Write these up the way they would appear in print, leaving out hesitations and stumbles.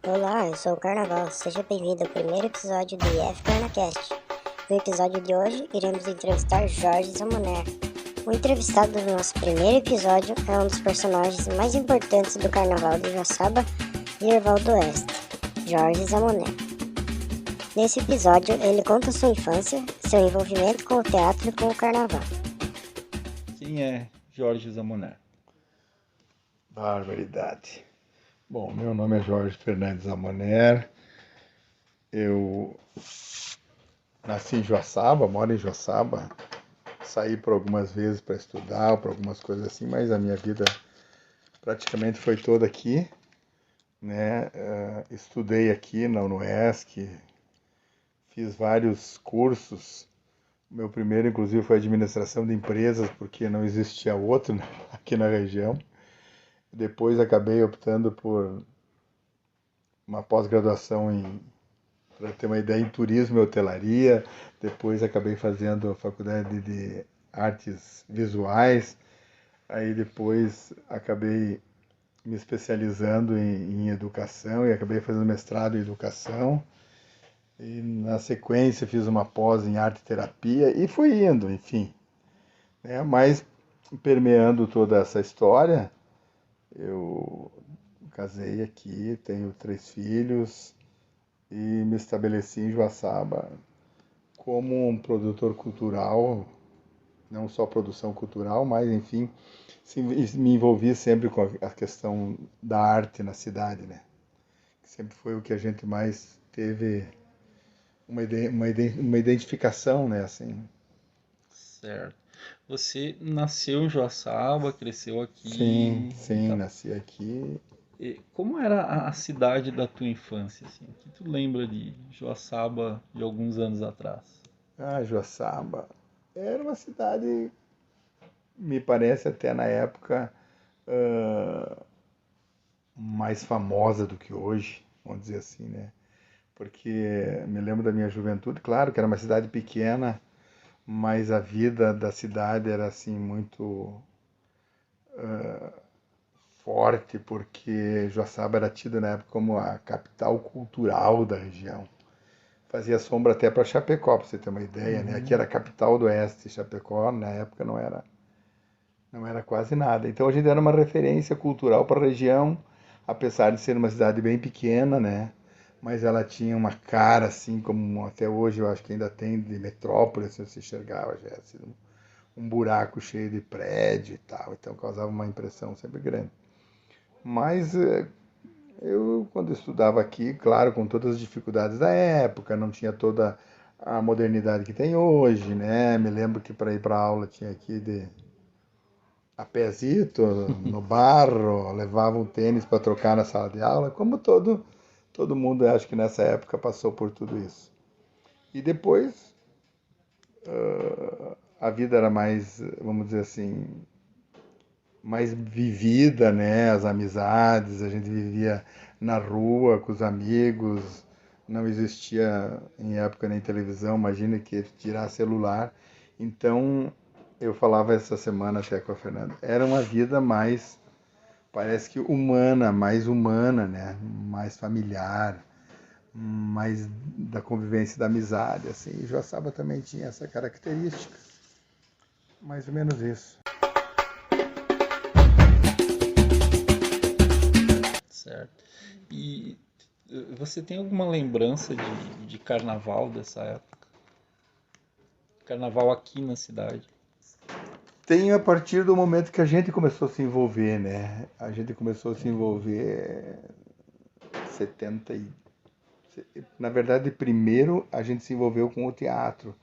Olá, eu sou o Carnaval. Seja bem-vindo ao primeiro episódio do IF CarnaCast. No episódio de hoje, iremos entrevistar Jorge Zamoner. O entrevistado do nosso primeiro episódio é um dos personagens mais importantes do Carnaval de Joaçaba e Erval do Oeste, Jorge Zamoner. Nesse episódio, ele conta sua infância, seu envolvimento com o teatro e com o Carnaval. Quem é Jorge Zamoner? Barbaridade. Bom, meu nome é Jorge Fernandes Zamoner. Eu nasci em Joaçaba, moro em Joaçaba. Saí por algumas vezes para estudar, por algumas coisas assim, mas a minha vida praticamente foi toda aqui, né? Estudei aqui na UNOESC, fiz vários cursos. O meu primeiro, inclusive, foi administração de empresas, porque não existia outro, né, aqui na região. Depois acabei optando por uma pós-graduação para ter uma ideia, em turismo e hotelaria. Depois acabei fazendo a faculdade de artes visuais. Aí depois acabei me especializando em educação e acabei fazendo mestrado em educação. E na sequência fiz uma pós em arte terapia e fui indo, enfim. Né? Mas permeando toda essa história, eu casei aqui, tenho 3 filhos e me estabeleci em Joaçaba como um produtor cultural, não só produção cultural, mas enfim, me envolvi sempre com a questão da arte na cidade, né? Sempre foi o que a gente mais teve uma identificação, né? Assim. Certo. Você nasceu em Joaçaba, cresceu Sim, aqui e sim, tal. nasci aqui. E como era a cidade da tua infância, assim? O que tu lembra de Joaçaba de alguns anos atrás? Joaçaba era uma cidade, me parece até na época, ah, mais famosa do que hoje, vamos dizer assim, né? Porque me lembro da minha juventude, claro que era uma cidade pequena, mas a vida da cidade era assim muito forte, porque Joaçaba era tida na época como a capital cultural da região. Fazia sombra até para Chapecó, para você ter uma ideia, né? Aqui era a capital do oeste, Chapecó na época não era quase nada. Então a gente era uma referência cultural para a região, apesar de ser uma cidade bem pequena, né? Mas ela tinha uma cara, assim, como até hoje eu acho que ainda tem, de metrópole, assim, você enxergava, já assim, um buraco cheio de prédio e tal. Então causava uma impressão sempre grande. Mas eu, quando estudava aqui, claro, com todas as dificuldades da época, não tinha toda a modernidade que tem hoje, né? Me lembro que para ir para aula tinha que ir a pezito, no barro, levava um tênis para trocar na sala de aula, como todo mundo, acho que nessa época passou por tudo isso. E depois a vida era mais, vamos dizer assim, mais vivida, né? As amizades, a gente vivia na rua com os amigos, não existia em época nem televisão, imagina que tirar celular. Então, eu falava essa semana até com a Fernanda, era uma vida mais, parece que humana, né? Mais familiar, mais da convivência, da amizade, assim. E Joaçaba também tinha essa característica, mais ou menos isso. Certo. E você tem alguma lembrança de carnaval dessa época? Carnaval aqui na cidade? Tem a partir do momento que a gente começou a se envolver, né? A gente começou a se envolver 70 e... Na verdade, primeiro a gente se envolveu com o teatro,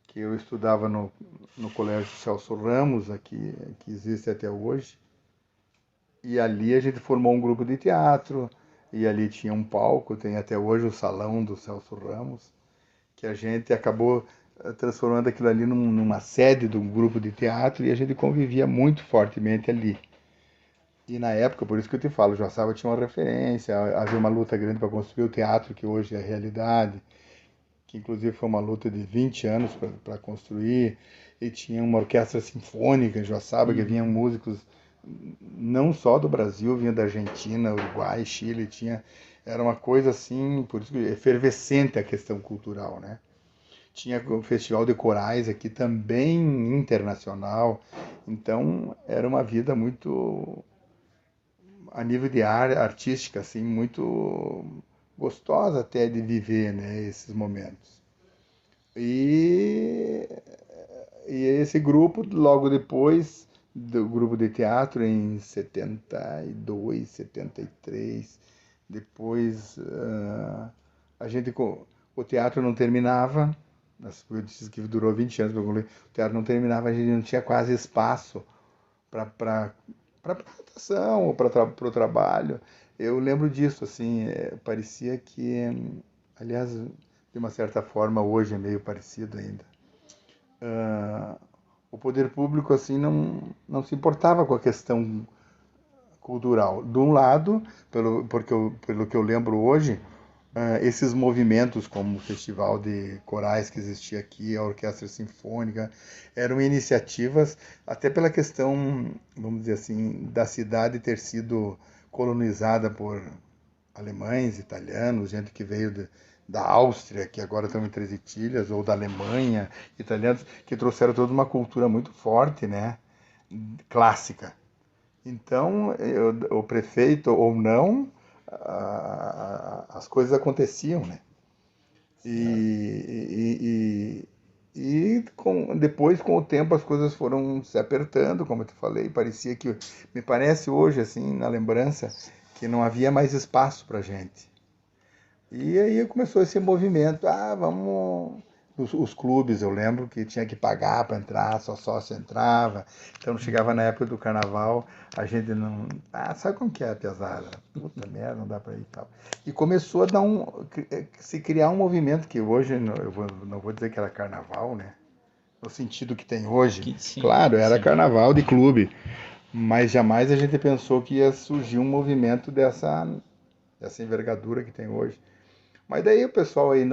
que eu estudava no Colégio Celso Ramos, aqui, que existe até hoje. E ali a gente formou um grupo de teatro, e ali tinha um palco, tem até hoje o Salão do Celso Ramos, que a gente acabou transformando aquilo ali numa sede de um grupo de teatro e a gente convivia muito fortemente ali. E na época, por isso que eu te falo, Joaçaba tinha uma referência, havia uma luta grande para construir o teatro que hoje é realidade, que inclusive foi uma luta de 20 anos para construir, e tinha uma orquestra sinfônica em Joaçaba, que vinham músicos não só do Brasil, vinha da Argentina, Uruguai, Chile, tinha Era uma coisa assim, por isso que é efervescente a questão cultural, né? Tinha o Festival de Corais aqui também internacional. Então era uma vida muito, a nível de artística, assim, muito gostosa até de viver, né, esses momentos. E, e esse grupo, logo depois do grupo de teatro, em 72, 73, depois a gente, o teatro não terminava, eu disse que durou 20 anos, o teatro não terminava, a gente não tinha quase espaço para apresentação ou para o trabalho. Eu lembro disso, assim, parecia que, aliás, de uma certa forma, hoje é meio parecido ainda. O poder público, assim, não se importava com a questão cultural. De um lado, pelo que eu lembro hoje, esses movimentos como o Festival de Corais que existia aqui, a Orquestra Sinfônica, eram iniciativas até pela questão, vamos dizer assim, da cidade ter sido colonizada por alemães, italianos, gente que veio da Áustria, que agora estão em Três Itilhas, ou da Alemanha, italianos que trouxeram toda uma cultura muito forte, né, clássica. Então, o prefeito ou não, as coisas aconteciam, né? Depois, com o tempo, as coisas foram se apertando, como eu te falei. Parecia que, me parece hoje, assim, na lembrança, que não havia mais espaço para gente. E aí começou esse movimento, vamos... Os clubes, eu lembro que tinha que pagar para entrar, só sócio entrava. Então chegava na época do carnaval, a gente não... sabe como que é a piazada? Puta merda, não dá para ir e tal. E começou a se criar um movimento que hoje, não vou dizer que era carnaval, né? No sentido que tem hoje. Sim, Claro, era sim. carnaval de clube, mas jamais a gente pensou que ia surgir um movimento dessa envergadura que tem hoje. Mas daí o pessoal aí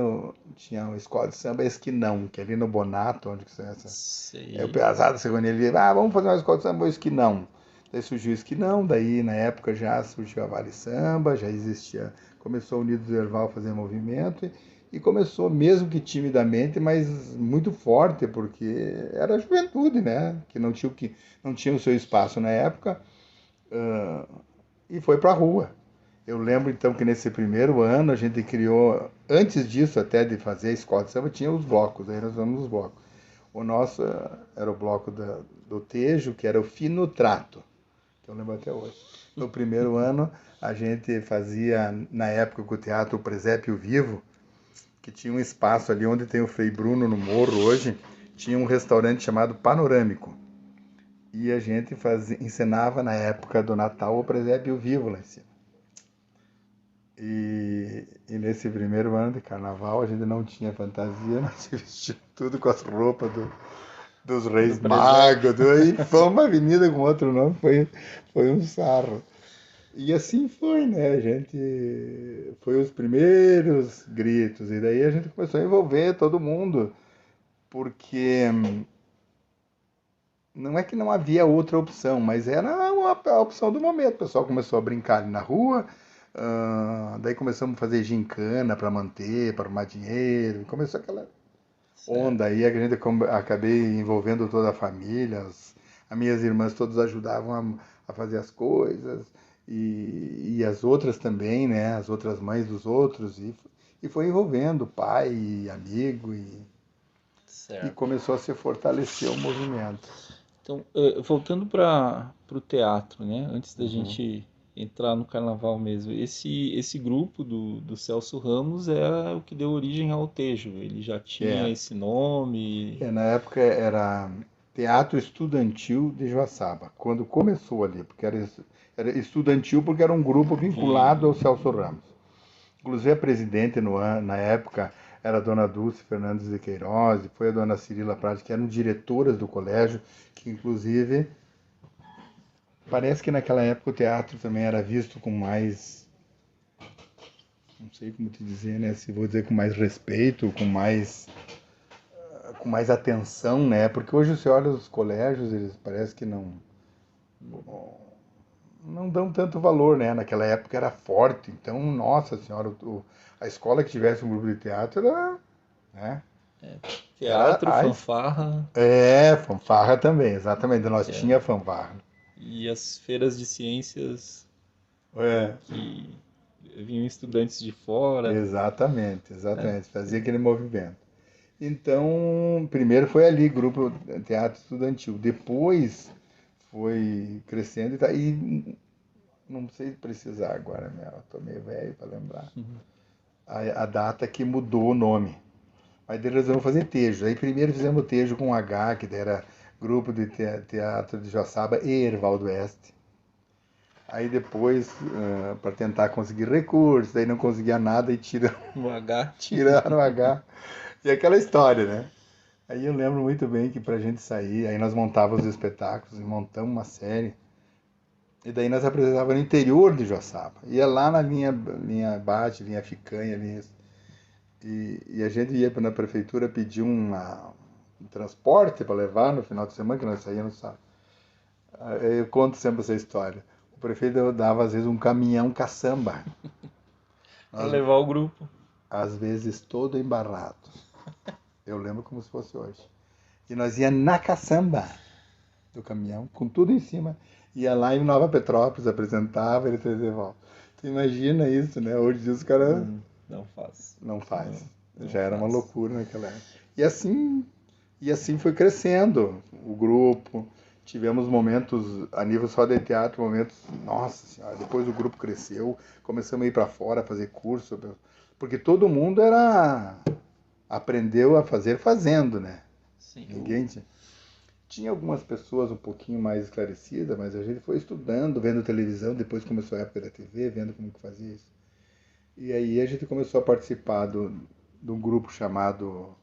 tinha uma escola de samba Esquinão, que é ali no Bonato, onde que é essa. É o Sei. Piazada, segundo ele, vamos fazer uma escola de samba Esquinão. Daí surgiu o Esquinão, daí na época já surgiu a Vale Samba, já existia, começou o Unidos do Erval a fazer movimento e começou mesmo que timidamente, mas muito forte, porque era a juventude, né? Não tinha o seu espaço na época, e foi para a rua. Eu lembro então que nesse primeiro ano a gente criou, antes disso até de fazer a escola de samba, tinha os blocos, aí nós vamos nos blocos. O nosso era o bloco do Tejo, que era o Fino Trato, que eu lembro até hoje. No primeiro ano a gente fazia, na época com o Teatro Presépio Vivo, que tinha um espaço ali onde tem o Frei Bruno no Morro hoje, tinha um restaurante chamado Panorâmico. E a gente encenava na época do Natal o Presépio Vivo lá em cima. E nesse primeiro ano de carnaval a gente não tinha fantasia, nós se vestimos tudo com as roupas dos Reis Magos. Aí foi uma avenida com outro nome, foi um sarro. E assim foi, né? A gente foi os primeiros gritos, e daí a gente começou a envolver todo mundo, porque não é que não havia outra opção, mas era a opção do momento. O pessoal começou a brincar ali na rua, daí começamos a fazer gincana para manter, para arrumar dinheiro. Começou aquela onda aí, a gente acabei envolvendo toda a família. As minhas irmãs todas ajudavam a fazer as coisas, e as outras também, né? As outras mães dos outros, e foi envolvendo pai e amigo, e começou a se fortalecer o movimento. Então, voltando para o teatro, né? Antes da gente entrar no carnaval mesmo, esse grupo do Celso Ramos é o que deu origem ao Tejo. Ele já tinha É, esse nome. na época era Teatro Estudantil de Joaçaba, quando começou ali, porque era estudantil porque era um grupo vinculado ao Celso Ramos. Inclusive a presidente na época era a dona Dulce Fernandes de Queiroz, e foi a dona Cirila Prade, que eram diretoras do colégio, que inclusive parece que naquela época o teatro também era visto com mais, não sei como te dizer, né? Se vou dizer com mais respeito, com mais atenção, né? Porque hoje você olha os colégios, eles parece que não dão tanto valor, né? Naquela época era forte, então, nossa senhora, a escola que tivesse um grupo de teatro era, né? Era Teatro, fanfarra fanfarra também, exatamente. Nós é, tinha fanfarra. e as feiras de ciências É, que vinham estudantes de fora. exatamente, É, exatamente. Fazia aquele movimento. Então, primeiro foi ali, grupo teatro estudantil. Depois foi crescendo e não sei precisar agora, né? Eu tô meio velho para lembrar. A data que mudou o nome. Aí daí resolvemos fazer Tejo. Aí primeiro fizemos Tejo com H, que daí era Grupo de Teatro de Joaçaba e Erval do Oeste. Aí depois, para tentar conseguir recursos, daí não conseguia nada e o H. tiraram o H. E aquela história, né? Aí eu lembro muito bem que pra gente sair, aí nós montávamos os espetáculos e montamos uma série. E daí nós apresentávamos no interior de Joaçaba. Ia lá na linha Bate, linha Ficanha, linha... E a gente ia na prefeitura pedir um transporte para levar no final de semana, que nós saíamos, sabe? Eu conto sempre essa história. O prefeito dava, às vezes, um caminhão caçamba. Para Nós, levar o grupo. às vezes, todo embarrado. Eu lembro como se fosse hoje. E nós ia na caçamba do caminhão, com tudo em cima. Ia lá em Nova Petrópolis, apresentava, ele trazia de volta. Tu imagina isso, né? Hoje em dia os caras Não faz. não faz. Não Já era uma faz. loucura naquela época. E assim foi crescendo o grupo. Tivemos momentos, a nível só de teatro, momentos, nossa senhora, depois o grupo cresceu, começamos a ir para fora, fazer curso, porque todo mundo aprendeu a fazer fazendo, né? Sim, Ninguém tinha algumas pessoas um pouquinho mais esclarecidas, mas a gente foi estudando, vendo televisão, depois começou a época da TV, vendo como que fazia isso. E aí a gente começou a participar de um grupo chamado,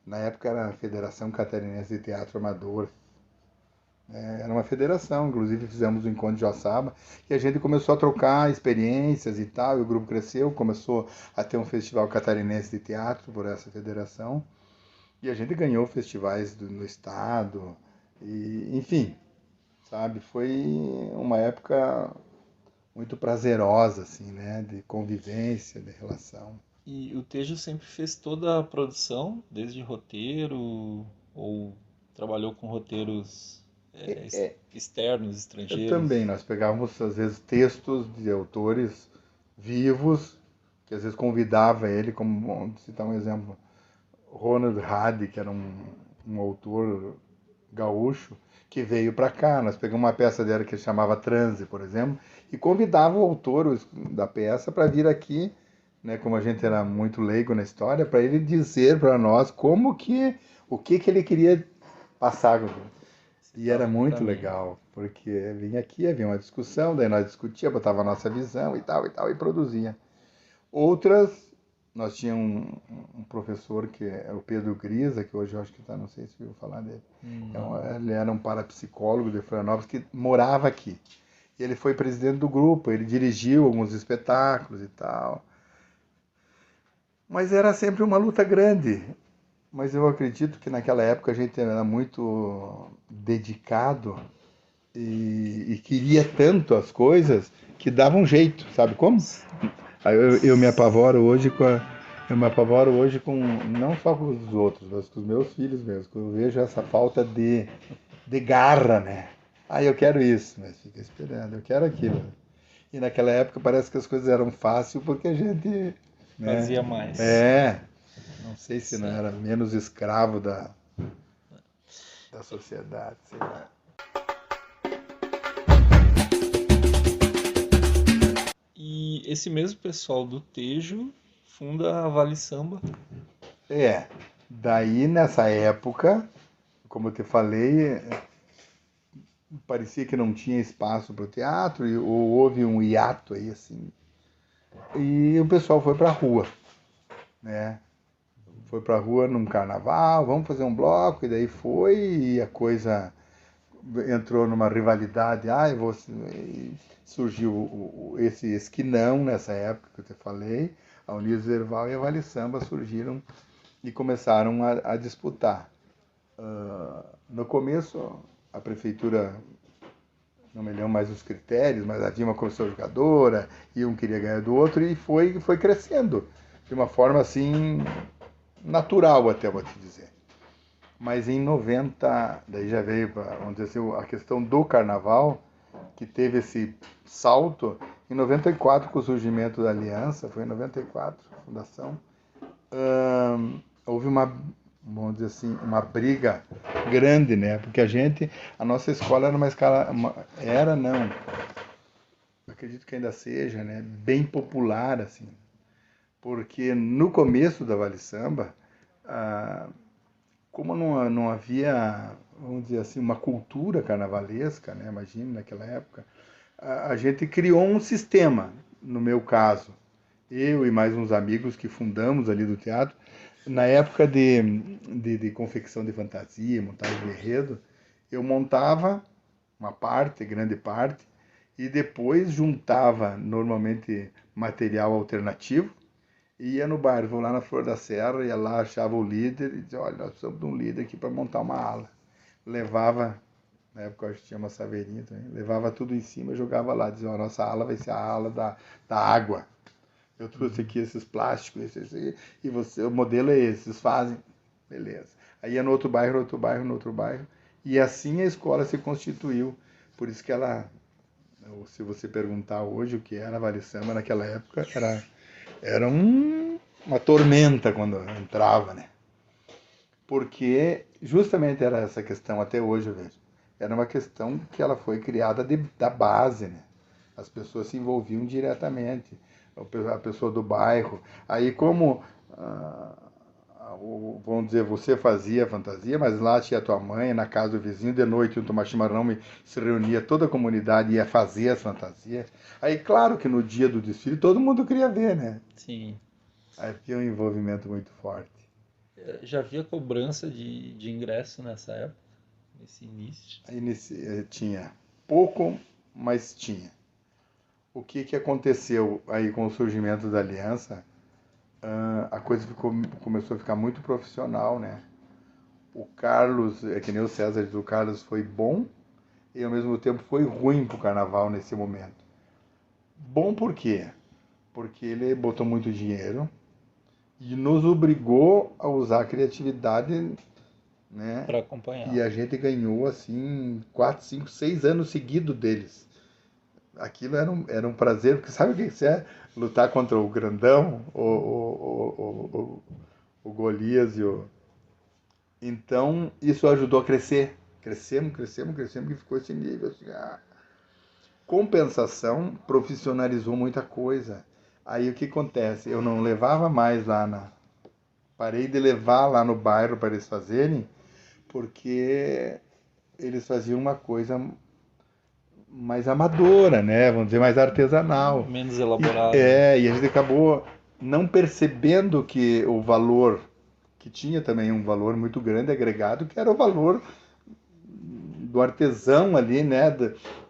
na época era a Federação Catarinense de Teatro Amador. Era uma federação, inclusive fizemos um encontro de Joaçaba, e a gente começou a trocar experiências e tal, e o grupo cresceu, começou a ter um festival catarinense de teatro por essa federação, e a gente ganhou festivais no estado, e enfim, sabe, foi uma época muito prazerosa, assim, né, de convivência, de relação. e o Tejo sempre fez toda a produção, desde roteiro, ou trabalhou com roteiros externos, Eu também, estrangeiros. nós pegávamos às vezes textos de autores vivos, que às vezes convidava ele, como, vamos citar um exemplo, Ronald Hadi, que era um autor gaúcho, que veio para cá. Nós pegamos uma peça dela que chamava Transe, por exemplo, e convidava o autor da peça para vir aqui, né, como a gente era muito leigo na história, para ele dizer para nós o que ele queria passar. E era Citava no muito caminho. legal, porque vinha aqui, havia uma discussão, daí nós discutia, botava a nossa visão e tal, e produzia. Outras, nós tínhamos um professor que é o Pedro Grisa, que hoje eu acho que está, não sei se viu falar dele. Não. Ele era um parapsicólogo de Florianópolis que morava aqui. E ele foi presidente do grupo, ele dirigiu alguns espetáculos e tal. Mas era sempre uma luta grande. Mas eu acredito que naquela época a gente era muito dedicado e queria tanto as coisas que dava um jeito, sabe como? Aí eu me apavoro hoje eu me apavoro hoje com não só com os outros, mas com os meus filhos mesmo. Que eu vejo essa falta de garra, né? Ah, eu quero isso, mas fica esperando, eu quero aquilo. E naquela época parece que as coisas eram fáceis porque a gente, né? Fazia mais. Não sei se não Sim. era menos escravo da sociedade, sei lá. E esse mesmo pessoal do Tejo funda a Vale Samba. Daí nessa época, como eu te falei, parecia que não tinha espaço para o teatro, ou houve um hiato aí, assim. E o pessoal foi para a rua, né? Foi para a rua num carnaval, vamos fazer um bloco, e daí foi, e a coisa entrou numa rivalidade. E surgiu esse esquinão nessa época que eu te falei. A Unidos Erval e a Vale Samba surgiram e começaram a disputar. No começo, a prefeitura não me lembro mais os critérios, mas havia uma comissão jogadora, e um queria ganhar do outro, e foi crescendo de uma forma assim natural, até vou te dizer. Mas em 90, daí já veio, vamos dizer assim, a questão do carnaval, que teve esse salto. Em 94, com o surgimento da Aliança, foi em 94, a fundação, houve uma, vamos dizer assim, uma briga grande, né? Porque a nossa escola era uma escola, era não, acredito que ainda seja, né? Bem popular, assim. Porque no começo da Vale Samba, como não havia, vamos dizer assim, uma cultura carnavalesca, né? Imagina naquela época, a gente criou um sistema, no meu caso, eu e mais uns amigos que fundamos ali do teatro, na época de confecção de fantasia, montagem de enredo, eu montava uma parte, grande parte, e depois juntava normalmente material alternativo, e ia no bairro, vou lá na Flor da Serra, ia lá, achava o líder e dizia, olha, nós precisamos de um líder aqui para montar uma ala. Levava, na época eu acho que tinha uma saveirinha também, levava tudo em cima e jogava lá, dizia, ó, nossa ala vai ser a ala da água. Eu trouxe aqui esses plásticos, e você, o modelo é esse, vocês fazem, beleza. Aí ia no outro bairro, no outro bairro, no outro bairro, e assim a escola se constituiu. Por isso que ela, se você perguntar hoje o que era a Vale Samba naquela época, era uma tormenta quando entrava, né? Porque justamente era essa questão, até hoje eu vejo, era uma questão que ela foi criada da base, né? As pessoas se envolviam diretamente, a pessoa do bairro. Aí como, vamos dizer, você fazia fantasia, mas lá tinha a tua mãe, na casa do vizinho, de noite iam tomar chimarrão e se reunia toda a comunidade e ia fazer as fantasias. Aí claro que no dia do desfile todo mundo queria ver, né? Sim. Aí havia um envolvimento muito forte. Já havia cobrança de ingresso nessa época, nesse início. Aí tinha pouco, mas tinha. O que aconteceu aí com o surgimento da aliança? A coisa começou a ficar muito profissional, né? O Carlos, é que nem o César diz, o Carlos foi bom e ao mesmo tempo foi ruim pro carnaval nesse momento. Bom por quê? Porque ele botou muito dinheiro e nos obrigou a usar a criatividade, né? Para acompanhar. E a gente ganhou assim 4, 5, 6 anos seguidos deles. Aquilo era um prazer, porque sabe o que é? Lutar contra o grandão, o Golias e o... Então, isso ajudou a crescer. Crescemos, e ficou esse nível. Assim, Compensação, profissionalizou muita coisa. Aí o que acontece? Eu não levava mais Parei de levar lá no bairro para eles fazerem, porque eles faziam uma coisa mais amadora, né? Vamos dizer, mais artesanal. Menos elaborado. E a gente acabou não percebendo que o valor, que tinha também um valor muito grande agregado, que era o valor do artesão ali, né?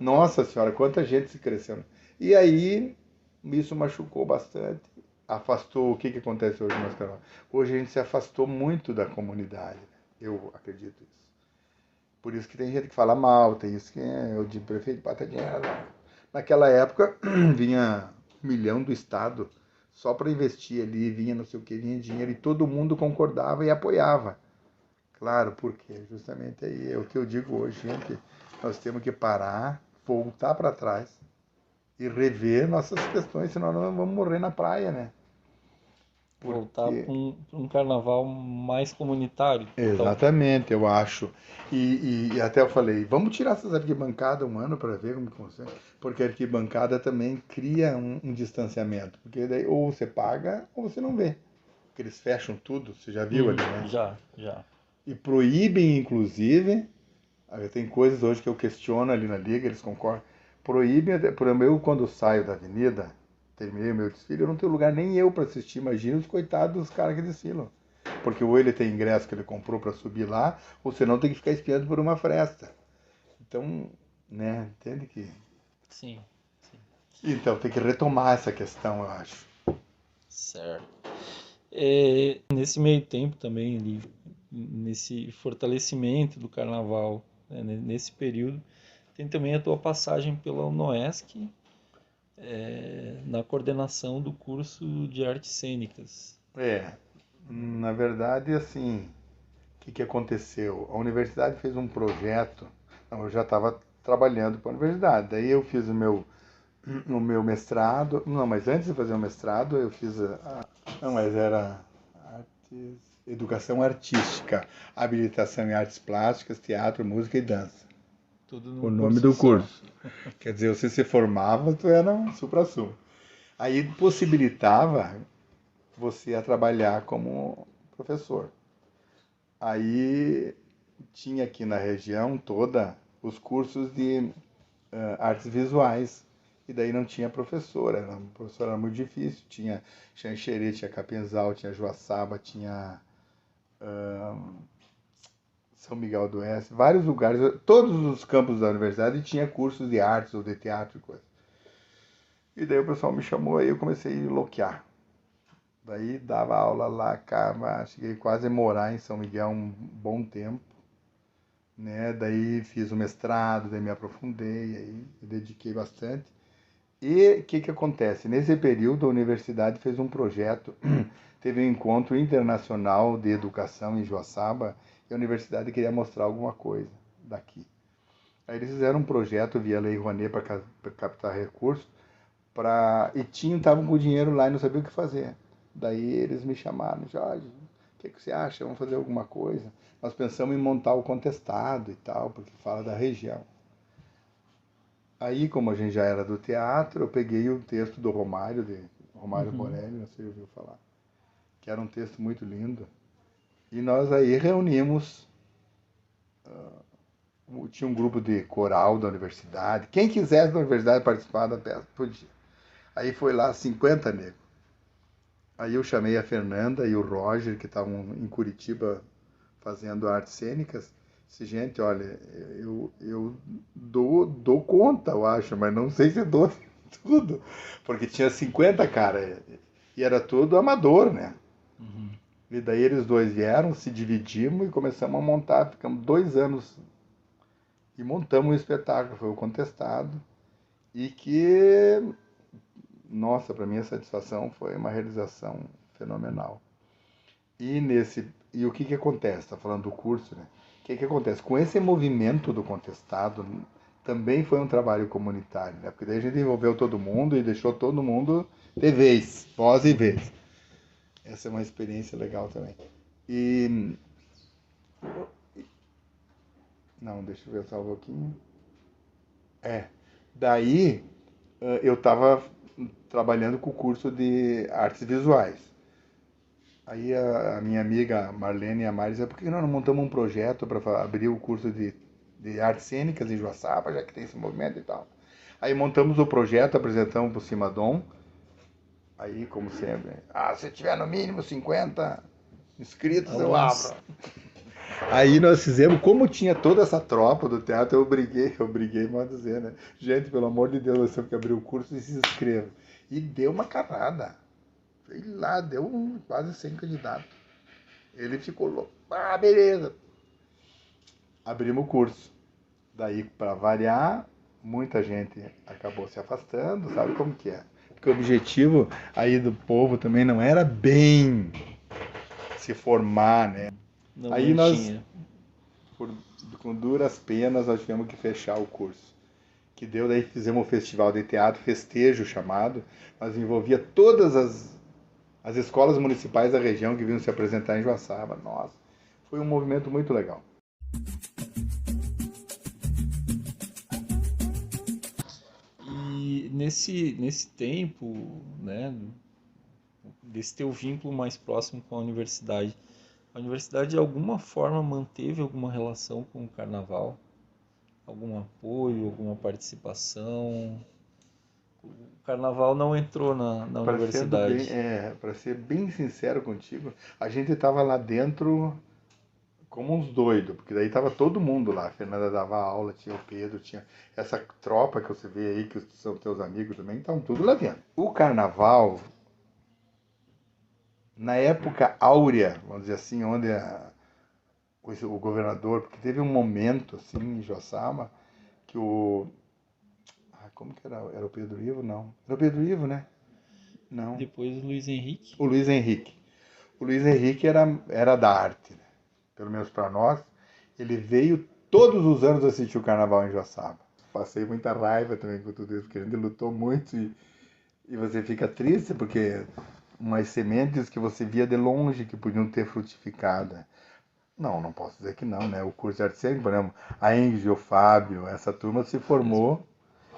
Nossa Senhora, quanta gente se cresceu. E aí, isso machucou bastante. Afastou, o que acontece hoje no nosso canal? Hoje a gente se afastou muito da comunidade. Eu acredito isso. Por isso que tem gente que fala mal, tem isso que o de prefeito bota dinheiro lá. Naquela época vinha 1 milhão do Estado só para investir ali, vinha não sei o que, vinha dinheiro e todo mundo concordava e apoiava. Claro, porque justamente aí é o que eu digo hoje, gente, nós temos que parar, voltar para trás e rever nossas questões, senão nós vamos morrer na praia, né? Voltar para um carnaval mais comunitário. Então, exatamente, eu acho. E até eu falei, vamos tirar essas arquibancadas um ano para ver como funciona. Porque a arquibancada também cria um distanciamento. Porque daí ou você paga ou você não vê. Porque eles fecham tudo, você já viu ali, né? Já. E proíbem, inclusive, tem coisas hoje que eu questiono ali na liga, eles concordam. Proíbem, por exemplo, eu quando saio da avenida, terminei o meu desfile, eu não tenho lugar nem eu para assistir, imagina os coitados dos caras que desfilam. Porque ou ele tem ingresso que ele comprou para subir lá, ou senão tem que ficar espiando por uma fresta. Então, né, entende que... Sim. Então, tem que retomar essa questão, eu acho. Certo. Nesse meio tempo também, ali, nesse fortalecimento do carnaval, né, nesse período, tem também a tua passagem pela UNOESC, na coordenação do curso de artes cênicas. Na verdade, assim, o que aconteceu? A universidade fez um projeto, eu já estava trabalhando para a universidade, daí eu fiz o meu mestrado, não, mas antes de fazer o mestrado eu fiz não, mas era educação artística, habilitação em artes plásticas, teatro, música e dança. Tudo O num nome do só. curso. Quer dizer, você se formava, tu era um supra-sumo. Aí possibilitava você a trabalhar como professor. Aí tinha aqui na região toda os cursos de artes visuais. E daí não tinha professor, era muito difícil. Tinha Xanxerê, tinha Capinzal, tinha Joaçaba, tinha São Miguel do Oeste, vários lugares, todos os campos da universidade tinha cursos de artes ou de teatro e coisa. E daí o pessoal me chamou, aí eu comecei a loquear. Daí dava aula lá, cá, cheguei quase a morar em São Miguel um bom tempo, né? Daí fiz o mestrado, daí me aprofundei, aí me dediquei bastante. E o que acontece? Nesse período a universidade fez um projeto, teve um encontro internacional de educação em Joaçaba, e a universidade queria mostrar alguma coisa daqui. Aí eles fizeram um projeto via Lei Rouanet para captar recursos, e estavam com o dinheiro lá e não sabiam o que fazer. Daí eles me chamaram: Jorge, o que você acha? Vamos fazer alguma coisa? Nós pensamos em montar o contestado e tal, porque fala da região. Aí, como a gente já era do teatro, eu peguei o texto do Romário Borelli, não sei se ouviu falar, que era um texto muito lindo. E nós aí reunimos, tinha um grupo de coral da universidade, quem quisesse da universidade participar da peça, podia. Aí foi lá 50 negros. Aí eu chamei a Fernanda e o Roger, que estavam em Curitiba fazendo artes cênicas. Disse: gente, olha, eu dou conta, eu acho, mas não sei se dou tudo. Porque tinha 50 cara, e era tudo amador, né? E daí eles dois vieram, se dividimos e começamos a montar. Ficamos 2 anos e montamos um espetáculo, foi o Contestado. E que, nossa, para mim a satisfação foi uma realização fenomenal. E o que acontece? Está falando do curso, né? O que acontece? Com esse movimento do Contestado, também foi um trabalho comunitário, né? Porque daí a gente envolveu todo mundo e deixou todo mundo ter vez, voz e vez. Essa é uma experiência legal também. Não, deixa eu ver só um pouquinho. Daí eu estava trabalhando com o curso de artes visuais. Aí a minha amiga Marlene e a Mari disseram: por que nós não montamos um projeto para abrir o curso de artes cênicas em Joaçaba, já que tem esse movimento e tal. Aí montamos o projeto, apresentamos para o Cimadom. Aí, como sempre, se tiver no mínimo 50 inscritos, eu abro. Aí nós fizemos, como tinha toda essa tropa do teatro, eu briguei, mal dizer, né? Gente, pelo amor de Deus, nós temos que abrir o curso e se inscreva. E deu uma carrada. Sei lá, deu quase 100 candidatos. Ele ficou louco. Beleza. Abrimos o curso. Daí, para variar, muita gente acabou se afastando, sabe como que é? Porque o objetivo aí do povo também não era bem se formar, né? Não, aí não nós, tinha. com duras penas, nós tivemos que fechar o curso. Que deu, daí fizemos um festival de teatro, festejo chamado, mas envolvia todas as escolas municipais da região que vinham se apresentar em Joaçaba. Nossa, foi um movimento muito legal. E nesse tempo, né, desse teu vínculo mais próximo com a universidade de alguma forma manteve alguma relação com o carnaval? Algum apoio, alguma participação? O carnaval não entrou na universidade. Para ser bem sincero contigo, a gente estava lá dentro como uns doidos, porque daí tava todo mundo lá. A Fernanda dava aula, tinha o Pedro, tinha essa tropa que você vê aí, que são teus amigos também, estavam tudo lá dentro. O carnaval, na época áurea, vamos dizer assim, onde o governador, porque teve um momento assim em Joaçaba que o... como que era? Era o Pedro Ivo? Não. Era o Pedro Ivo, né? Não. Depois o Luiz Henrique. O Luiz Henrique. O Luiz Henrique era da arte, né? Pelo menos para nós. Ele veio todos os anos assistir o Carnaval em Joaçaba. Passei muita raiva também com tudo isso, porque a gente lutou muito e você fica triste porque umas sementes que você via de longe que podiam ter frutificado. Não posso dizer que não, né? O curso de arte cênica, por exemplo, a Ingrid, o Fábio, essa turma se formou.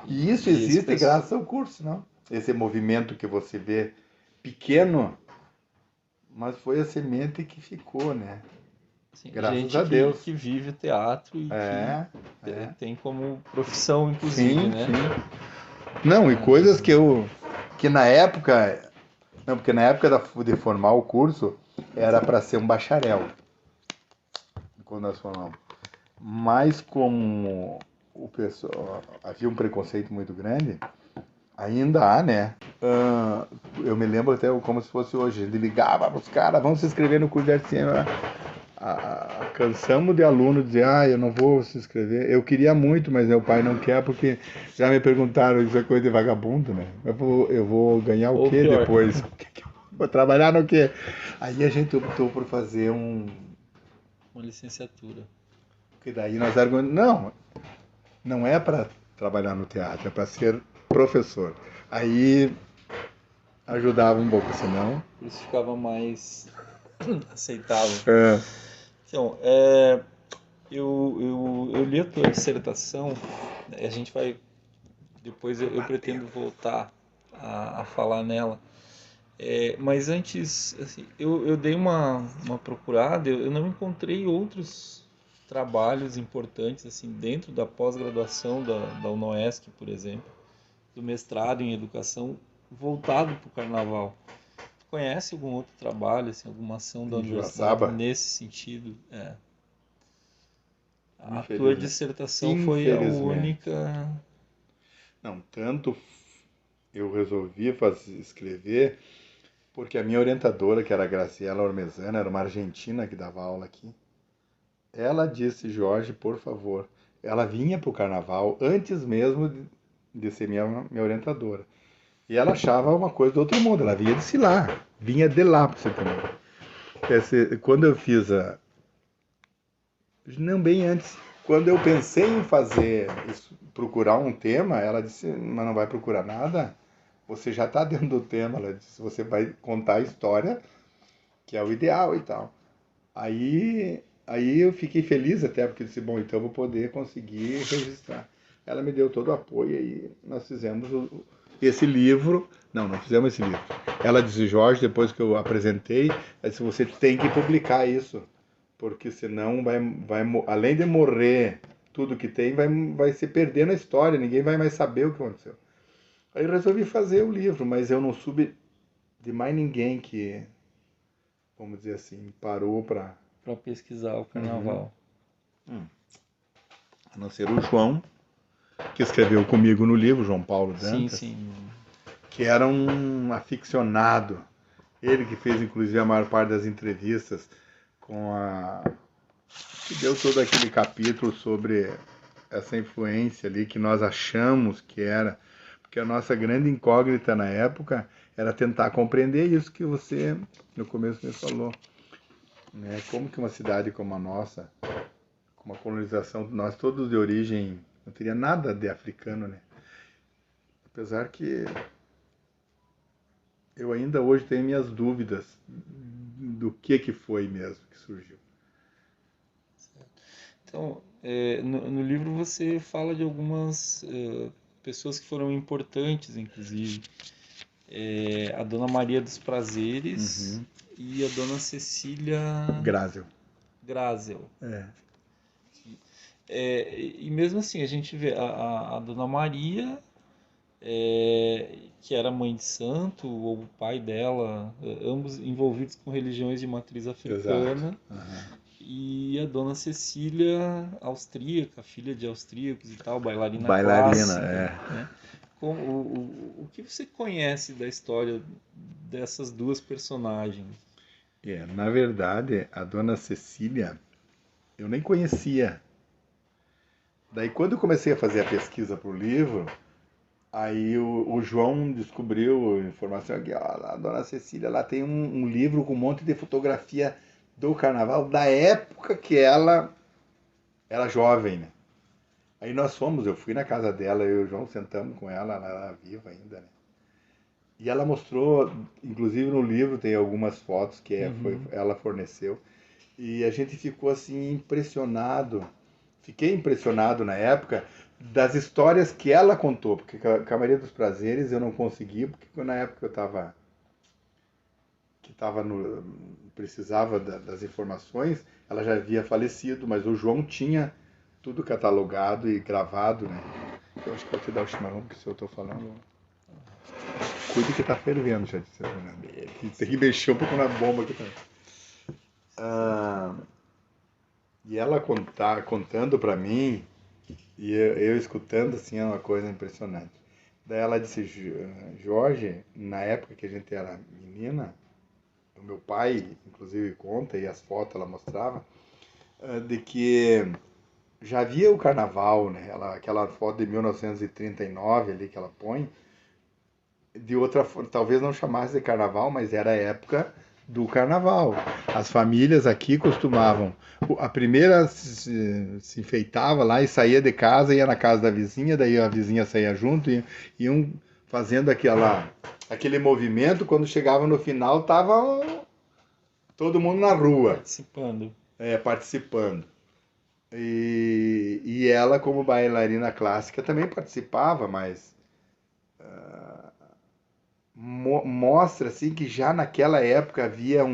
E isso existe graças ao curso, não? Esse movimento que você vê pequeno, mas foi a semente que ficou, né? Sim, graças gente a Deus. Que vive o teatro e que tem como profissão, inclusive, sim, né? Sim. Não, e coisas que na época... Não, porque na época de formar o curso, era para ser um bacharel. Quando nós formamos. Mas como o pessoal, havia um preconceito muito grande, ainda há, né? Eu me lembro até como se fosse hoje. Ele ligava para os caras, vamos se inscrever no curso de arte cênica. Cansamos de aluno dizer, eu não vou se inscrever. Eu queria muito, mas meu pai não quer, porque já me perguntaram, isso é coisa de vagabundo, né? Eu vou ganhar o quê pior, depois? Vou trabalhar no quê? Aí a gente optou por fazer uma licenciatura. Porque daí nós argumentamos, não é para trabalhar no teatro, é para ser professor. Aí ajudava um pouco, senão... Isso ficava mais aceitável. É. Então, eu li a tua dissertação, a gente vai... Depois eu pretendo voltar a falar nela. Mas antes, assim, eu dei uma procurada, eu não encontrei outros trabalhos importantes assim dentro da pós-graduação da UNOESC, por exemplo, do mestrado em educação voltado para o carnaval. Tu conhece algum outro trabalho, assim, alguma ação da universidade nesse sentido? A tua dissertação foi a única... Não, tanto eu resolvi escrever porque a minha orientadora, que era a Graciela Ormezana, era uma argentina que dava aula aqui. Ela disse, Jorge, por favor. Ela vinha para o carnaval antes mesmo de ser minha orientadora. E ela achava uma coisa do outro mundo. Ela vinha de lá. Vinha de lá, para você ter. Quando eu fiz Não, bem antes. Quando eu pensei em fazer isso, procurar um tema, ela disse, mas não vai procurar nada? Você já está dentro do tema. Ela disse, você vai contar a história, que é o ideal e tal. Aí eu fiquei feliz até, porque disse, bom, então eu vou poder conseguir registrar. Ela me deu todo o apoio e nós fizemos esse livro. Não fizemos esse livro. Ela disse, Jorge, depois que eu apresentei, ela disse, você tem que publicar isso, porque senão além de morrer tudo que tem, vai se perder na história, ninguém vai mais saber o que aconteceu. Aí eu resolvi fazer o livro, mas eu não soube de mais ninguém que, vamos dizer assim, parou para pesquisar o carnaval. A não ser o João, que escreveu comigo no livro, João Paulo Dantas, sim. Que era um aficionado. Ele que fez, inclusive, a maior parte das entrevistas que deu todo aquele capítulo sobre essa influência ali que nós achamos que era, porque a nossa grande incógnita na época era tentar compreender isso que você no começo me falou, né? Como que uma cidade como a nossa, com uma colonização, nós todos de origem, não teria nada de africano, né? Apesar que eu ainda hoje tenho minhas dúvidas do que foi mesmo que surgiu. Então, no livro você fala de algumas pessoas que foram importantes, inclusive. A Dona Maria dos Prazeres e a Dona Cecília Grazel. E mesmo assim, a gente vê a Dona Maria, que era mãe de santo, ou o pai dela, ambos envolvidos com religiões de matriz africana. E a Dona Cecília, austríaca, filha de austríacos e tal, bailarina clássica. Né? O que você conhece da história dessas duas personagens? Na verdade, a Dona Cecília eu nem conhecia. Daí, quando eu comecei a fazer a pesquisa para o livro, aí o João descobriu informação aqui, ó, a dona Cecília, lá tem um livro com um monte de fotografia do carnaval, da época que ela era jovem, né? Aí nós fomos, eu fui na casa dela, eu e o João sentamos com ela era viva ainda, né? E ela mostrou, inclusive no livro tem algumas fotos que ela forneceu, e a gente ficou assim impressionado, fiquei impressionado na época das histórias que ela contou, porque com a Maria dos Prazeres eu não consegui, porque na época eu precisava das informações, ela já havia falecido, mas o João tinha tudo catalogado e gravado, né? Eu acho que vou te dar o chimarrão, porque se eu estou falando... Cuide que tá fervendo, já disse. Tem que mexer um pouco na bomba aqui também. E ela contando pra mim, e eu escutando, assim, é uma coisa impressionante. Daí ela disse, Jorge, na época que a gente era menina, o meu pai, inclusive, conta, e as fotos ela mostrava, de que já havia o carnaval, né? Aquela foto de 1939 ali que ela põe, de outra forma, talvez não chamasse de carnaval, mas era a época do carnaval. As famílias aqui costumavam, a primeira se enfeitava lá e saía de casa, ia na casa da vizinha, daí a vizinha saía junto e iam fazendo aquele movimento. Quando chegava no final, tava todo mundo na rua. Participando. E ela, como bailarina clássica, também participava, mas mostra assim que já naquela época havia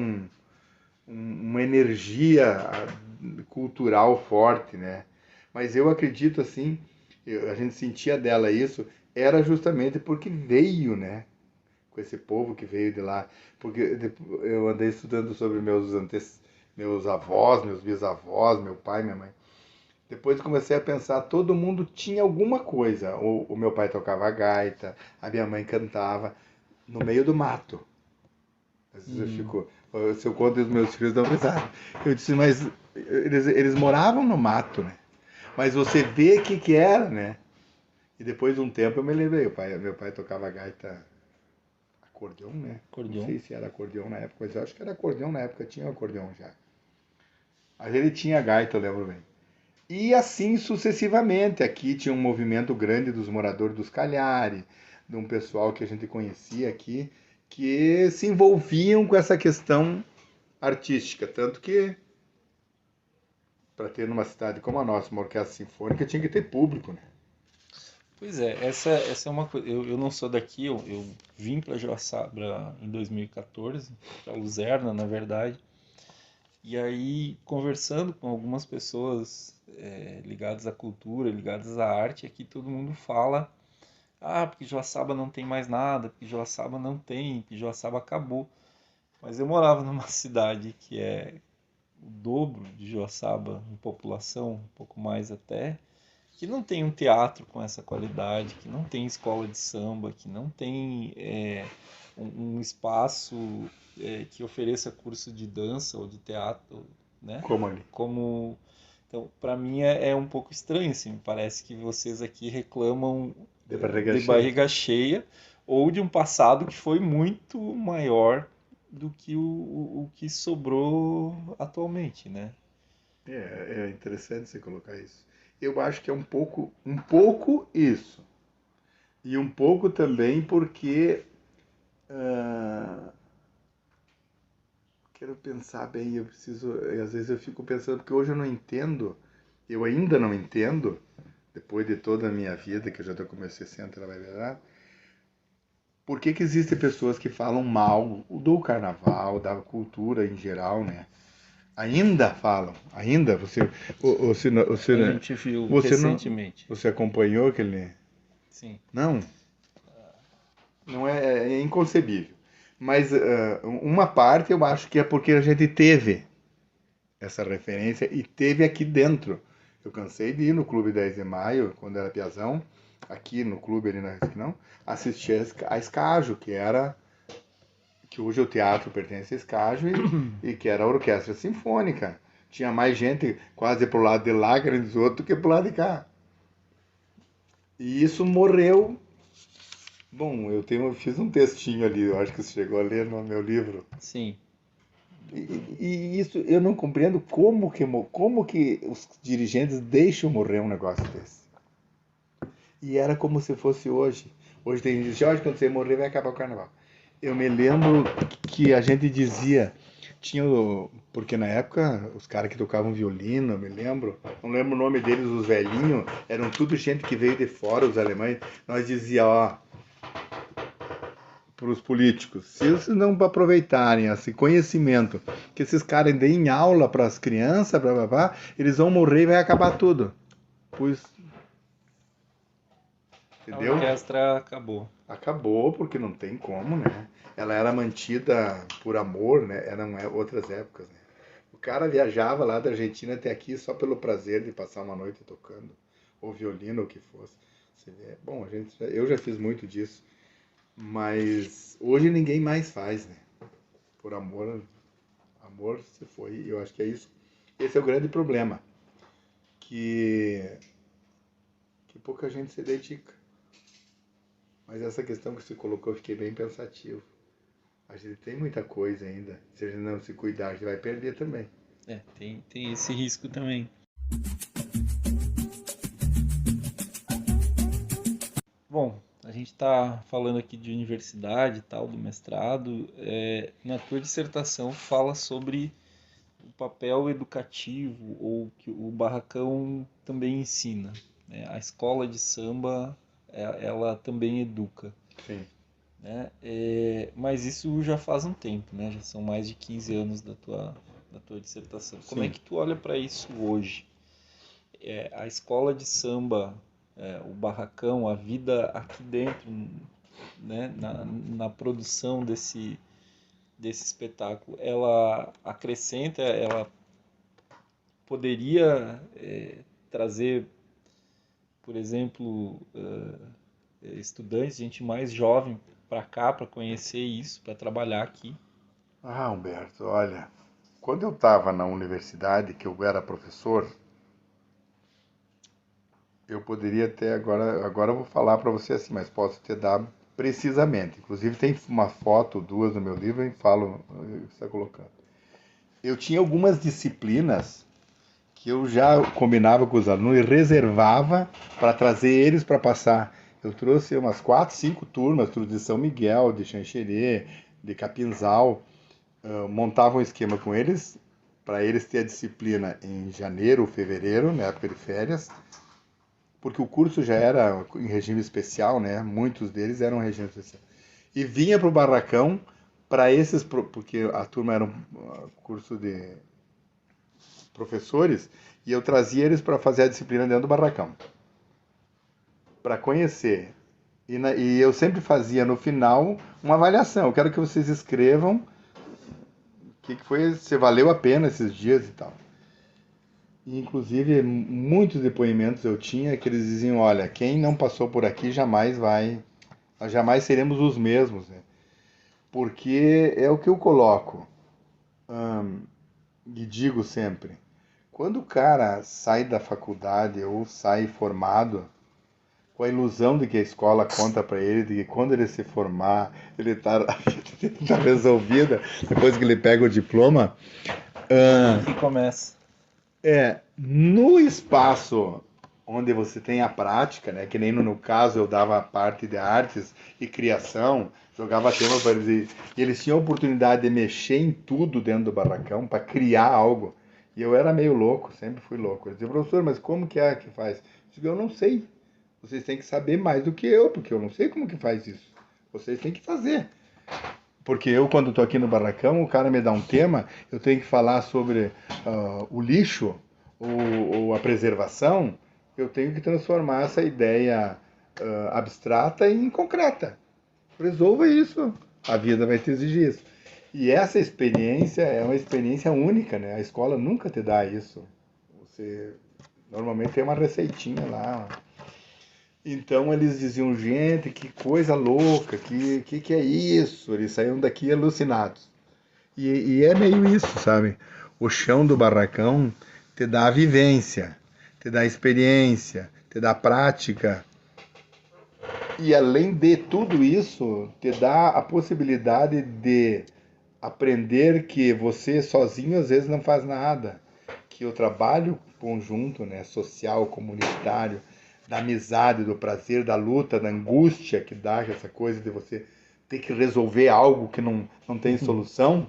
uma energia cultural forte, né? Mas eu acredito assim, a gente sentia dela isso, era justamente porque veio, né? Com esse povo que veio de lá. Porque eu andei estudando sobre meus avós, meus bisavós, meu pai, minha mãe. Depois comecei a pensar, todo mundo tinha alguma coisa. O meu pai tocava gaita, a minha mãe cantava no meio do mato. Às vezes eu fico, se eu conto os meus filhos dão risada. Eu disse, mas eles moravam no mato, né? Mas você vê o que era, né? E depois de um tempo eu me lembrei, meu pai tocava gaita, acordeão, né? Não sei se era acordeão na época, mas eu acho que era acordeão na época, tinha acordeão já. Mas ele tinha gaita, eu lembro bem. E assim sucessivamente. Aqui tinha um movimento grande dos moradores dos Calhares, de um pessoal que a gente conhecia aqui, que se envolviam com essa questão artística. Tanto que, para ter numa cidade como a nossa, uma orquestra sinfônica, tinha que ter público, né? Pois é, essa é uma coisa. Eu não sou daqui, eu vim para Joaçaba em 2014, para Luzerna, na verdade. E aí, conversando com algumas pessoas ligadas à cultura, ligadas à arte, aqui todo mundo fala: ah, porque Joaçaba não tem mais nada, porque Joaçaba não tem, porque Joaçaba acabou. Mas eu morava numa cidade que é o dobro de Joaçaba em população, um pouco mais até, que não tem um teatro com essa qualidade, que não tem escola de samba, que não tem um espaço que ofereça curso de dança ou de teatro, né? Como ali. Então, para mim é um pouco estranho, assim, parece que vocês aqui reclamam de barriga cheia ou de um passado que foi muito maior do que o que sobrou atualmente, né? É interessante você colocar isso. Eu acho que é um pouco isso. E um pouco também porque quero pensar bem, às vezes eu fico pensando, porque hoje eu ainda não entendo, depois de toda a minha vida, que eu já estou com meus 60, ela vai virar, por que existem pessoas que falam mal do carnaval, da cultura em geral, né? Ainda falam, ainda você A gente viu recentemente. Você acompanhou aquele? Sim. Não é inconcebível. Mas uma parte eu acho que é porque a gente teve essa referência e teve aqui dentro. Eu cansei de ir no Clube 10 de Maio, quando era piazão, aqui no clube ali na Resquinão, assistir a Escajo, que hoje o teatro pertence a Escajo e que era a orquestra sinfônica. Tinha mais gente quase pro lado de lá, querendo dizer outro, do que pro lado de cá. E isso morreu. Bom, eu fiz um textinho ali, eu acho que você chegou a ler no meu livro. Sim. E isso eu não compreendo como que os dirigentes deixam morrer um negócio desse. E era como se fosse hoje. Hoje tem gente que diz, Jorge, quando você morrer vai acabar o carnaval. Eu me lembro que a gente dizia, porque na época os caras que tocavam violino, eu me lembro, não lembro o nome deles, os velhinhos, eram tudo gente que veio de fora, os alemães. Nós dizia, ó, para os políticos, se eles não aproveitarem esse conhecimento que esses caras deem aula para as crianças, eles vão morrer e vai acabar tudo. Pois, entendeu? A orquestra acabou. Acabou porque não tem como, né? Ela era mantida por amor, né? Eram outras épocas, né? O cara viajava lá da Argentina até aqui só pelo prazer de passar uma noite tocando, ou violino, ou o que fosse. Você vê. Bom, eu já fiz muito disso. Mas hoje ninguém mais faz, né? Por amor, amor se foi. Eu acho que é isso. Esse é o grande problema. Que pouca gente se dedica. Mas essa questão que você colocou, eu fiquei bem pensativo. A gente tem muita coisa ainda. Se a gente não se cuidar, a gente vai perder também. Tem esse risco também. Bom, a gente está falando aqui de universidade e tal, do mestrado. Na tua dissertação fala sobre o papel educativo ou que o barracão também ensina, né? A escola de samba, ela também educa, Sim. né? Mas isso já faz um tempo, né? Já são mais de 15 anos da tua dissertação. Como é Sim. que tu olha para isso hoje? A escola de samba, o barracão, a vida aqui dentro, né? Na produção desse espetáculo, ela acrescenta, ela poderia trazer, por exemplo, estudantes, gente mais jovem para cá, para conhecer isso, para trabalhar aqui. Ah, Humberto, olha, quando eu estava na universidade, que eu era professor, eu poderia ter agora eu vou falar para você assim, mas posso te dar precisamente. Inclusive tem uma foto, duas no meu livro e falo o que você está colocando. Eu tinha algumas disciplinas que eu já combinava com os alunos e reservava para trazer eles para passar. Eu trouxe umas 4, 5 turmas, de São Miguel, de Xanxerê, de Capinzal, montava um esquema com eles, para eles ter a disciplina em janeiro ou fevereiro, na época de férias, porque o curso já era em regime especial, né? Muitos deles eram em regime especial. E vinha para o barracão para esses, porque a turma era um curso de professores, e eu trazia eles para fazer a disciplina dentro do barracão, para conhecer. E eu sempre fazia no final uma avaliação. Eu quero que vocês escrevam o que foi, se valeu a pena esses dias e tal. E, inclusive, muitos depoimentos eu tinha que eles diziam, olha, quem não passou por aqui jamais nós jamais seremos os mesmos, né? Porque é o que eu coloco, e digo sempre, quando o cara sai da faculdade ou sai formado, com a ilusão de que a escola conta para ele, de que quando ele se formar, a vida tá resolvida, depois que ele pega o diploma, Que começa. no espaço onde você tem a prática, né, que nem no caso eu dava a parte de artes e criação, jogava tema para eles, e eles tinham a oportunidade de mexer em tudo dentro do barracão para criar algo. E eu era meio louco, sempre fui louco. Eu dizia, professor, mas como que é que faz? Eu disse, eu não sei. Vocês têm que saber mais do que eu, porque eu não sei como que faz isso. Vocês têm que fazer. Porque eu, quando estou aqui no barracão, o cara me dá um tema, eu tenho que falar sobre o lixo ou a preservação, eu tenho que transformar essa ideia abstrata em concreta. Resolva isso. A vida vai te exigir isso. E essa experiência é uma experiência única, né? A escola nunca te dá isso. Você normalmente tem uma receitinha lá. Então eles diziam, gente, que coisa louca, que é isso? Eles saíam daqui alucinados. E é meio isso, sabe? O chão do barracão te dá a vivência, te dá a experiência, te dá a prática. E além de tudo isso, te dá a possibilidade de aprender que você sozinho às vezes não faz nada, que o trabalho conjunto, né, social, comunitário, da amizade, do prazer, da luta, da angústia que dá essa coisa de você ter que resolver algo que não tem solução,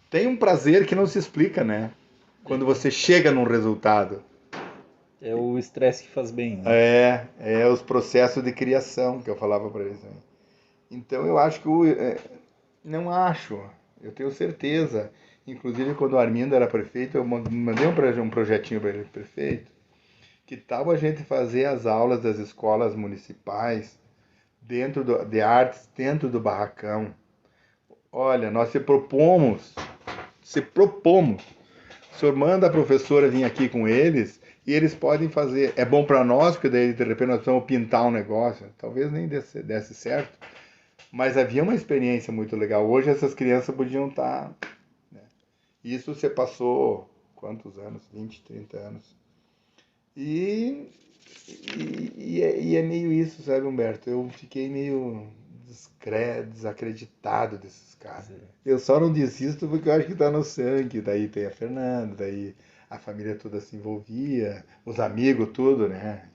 tem um prazer que não se explica, né? Quando você chega num resultado. É o estresse que faz bem, né? É os processos de criação que eu falava para eles também. Então eu acho que não acho, eu tenho certeza. Inclusive quando o Armindo era prefeito, eu mandei um projetinho para ele, prefeito. Que tal a gente fazer as aulas das escolas municipais de artes dentro do barracão? Olha, nós se propomos. O senhor manda a professora vir aqui com eles e eles podem fazer. É bom para nós, porque daí de repente nós vamos pintar um negócio. Talvez nem desse certo, mas havia uma experiência muito legal. Hoje essas crianças podiam estar. Né? Isso você passou quantos anos? 20, 30 anos. E é meio isso, sabe, Humberto? Eu fiquei meio desacreditado desses caras. Eu só não desisto porque eu acho que tá no sangue. Daí tem a Fernanda, daí a família toda se envolvia, os amigos, tudo, né?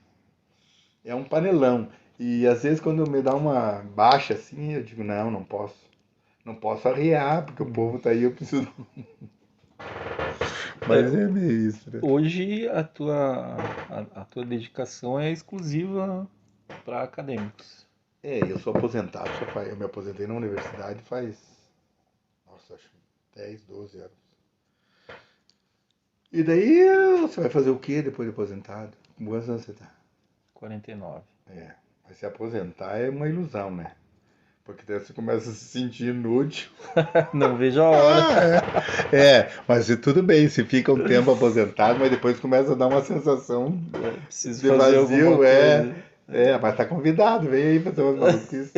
É um panelão. E às vezes quando me dá uma baixa assim, eu digo, não posso. Não posso arriar, porque o povo tá aí, eu preciso. Mas é meio isso, né? Hoje a tua dedicação é exclusiva para acadêmicos. Eu sou aposentado, eu me aposentei na universidade faz, nossa, acho 10, 12 anos. E daí você vai fazer o que depois de aposentado? Com quantos anos você tá? 49. Mas se aposentar é uma ilusão, né? Porque daí você começa a se sentir inútil. Não vejo a hora. Mas tudo bem, se fica um tempo aposentado, mas depois começa a dar uma sensação Preciso de fazer alguma vazio, coisa. mas tá convidado, vem aí fazer umas maluquices.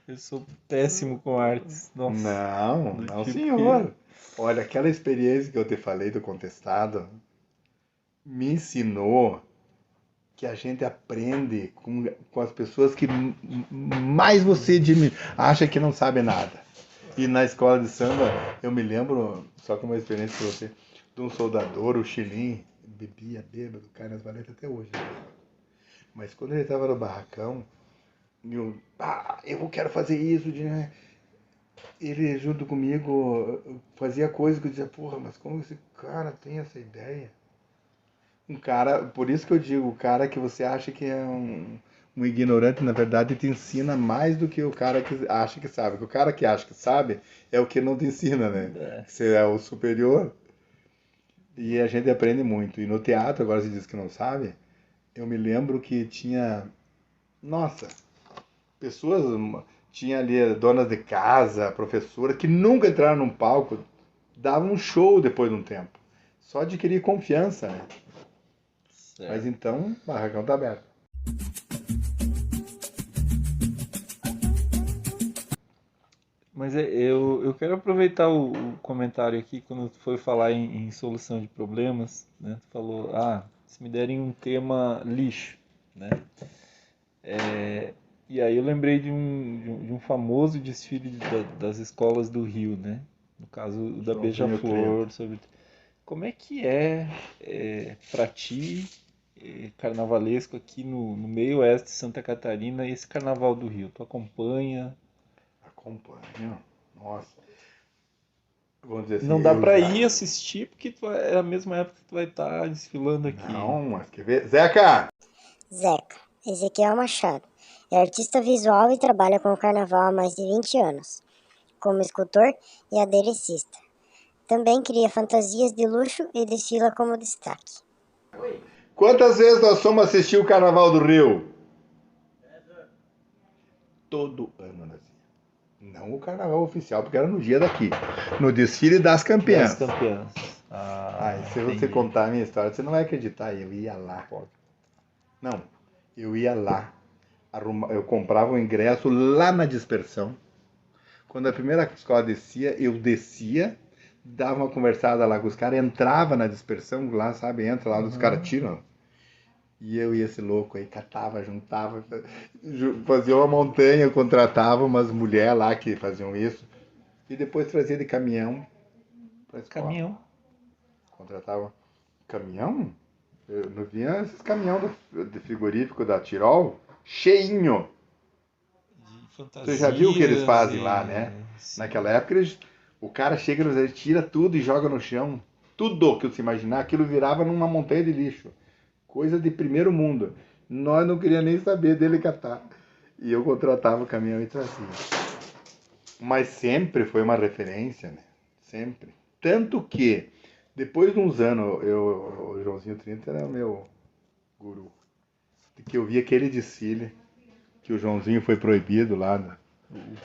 Eu sou péssimo com artes. Nossa. Não, tipo senhor. Olha, aquela experiência que eu te falei do contestado me ensinou que a gente aprende com as pessoas que mais você acha que não sabe nada. E na escola de samba, eu me lembro, só com uma experiência com você, de um soldador, o Chilim, bebia bêbado, cai nas valetas até hoje. Mas quando ele estava no barracão, eu quero fazer isso, ele junto comigo fazia coisas que eu dizia, porra, mas como esse cara tem essa ideia? Um cara, por isso que eu digo, o cara que você acha que é um ignorante, na verdade, te ensina mais do que o cara que acha que sabe. Porque o cara que acha que sabe é o que não te ensina, né? Você é o superior. E a gente aprende muito. E no teatro, agora você diz que não sabe, eu me lembro que tinha, nossa, pessoas, tinha ali donas de casa, professoras, que nunca entraram num palco, davam um show depois de um tempo. Só adquirir confiança, né? Certo. Mas então, o barracão tá aberto. Mas eu quero aproveitar o comentário aqui, quando tu foi falar em solução de problemas, né? Tu falou, se me derem um tema lixo, né? E aí eu lembrei de um famoso desfile das escolas do Rio, né? No caso o da Beija-Flor. Como é que para ti, carnavalesco aqui no meio oeste de Santa Catarina, esse carnaval do Rio? Tu acompanha? Acompanho. Nossa. Vamos dizer assim, Não dá pra ir assistir porque é a mesma época que tu vai estar desfilando aqui. Não, mas quer ver? Zeca! Zeca, Ezequiel Machado, é artista visual e trabalha com o carnaval há mais de 20 anos, como escultor e aderecista. Também cria fantasias de luxo e desfila como destaque. Quantas vezes nós fomos assistir o Carnaval do Rio? Todo ano nós ia. Não o carnaval oficial, porque era no dia daqui. No desfile das campeãs. Das campeãs. Se você contar a minha história, você não vai acreditar. Eu ia lá. Não, eu ia lá. Eu comprava o ingresso lá na dispersão. Quando a primeira escola descia, eu descia, dava uma conversada lá com os caras, entrava na dispersão lá, sabe? Entra lá, os caras tiram. E eu e esse louco aí catava, juntava, fazia uma montanha, contratava umas mulheres lá que faziam isso. E depois trazia de caminhão pra escola. Caminhão. Contratava caminhão? Eu não via esses caminhão de frigorífico da Tirol cheinho. De fantasias. Você já viu o que eles fazem e... lá, né? Sim. Naquela época o cara chega, ele tira tudo e joga no chão. Tudo que você imaginar, aquilo virava numa montanha de lixo. Coisa de primeiro mundo. Nós não queríamos nem saber dele catar. E eu contratava o caminhão e trazia. Mas sempre foi uma referência, né? Sempre. Tanto que, depois de uns anos, o Joãozinho 30 era o meu guru. Que eu vi aquele desfile, que o Joãozinho foi proibido lá, né?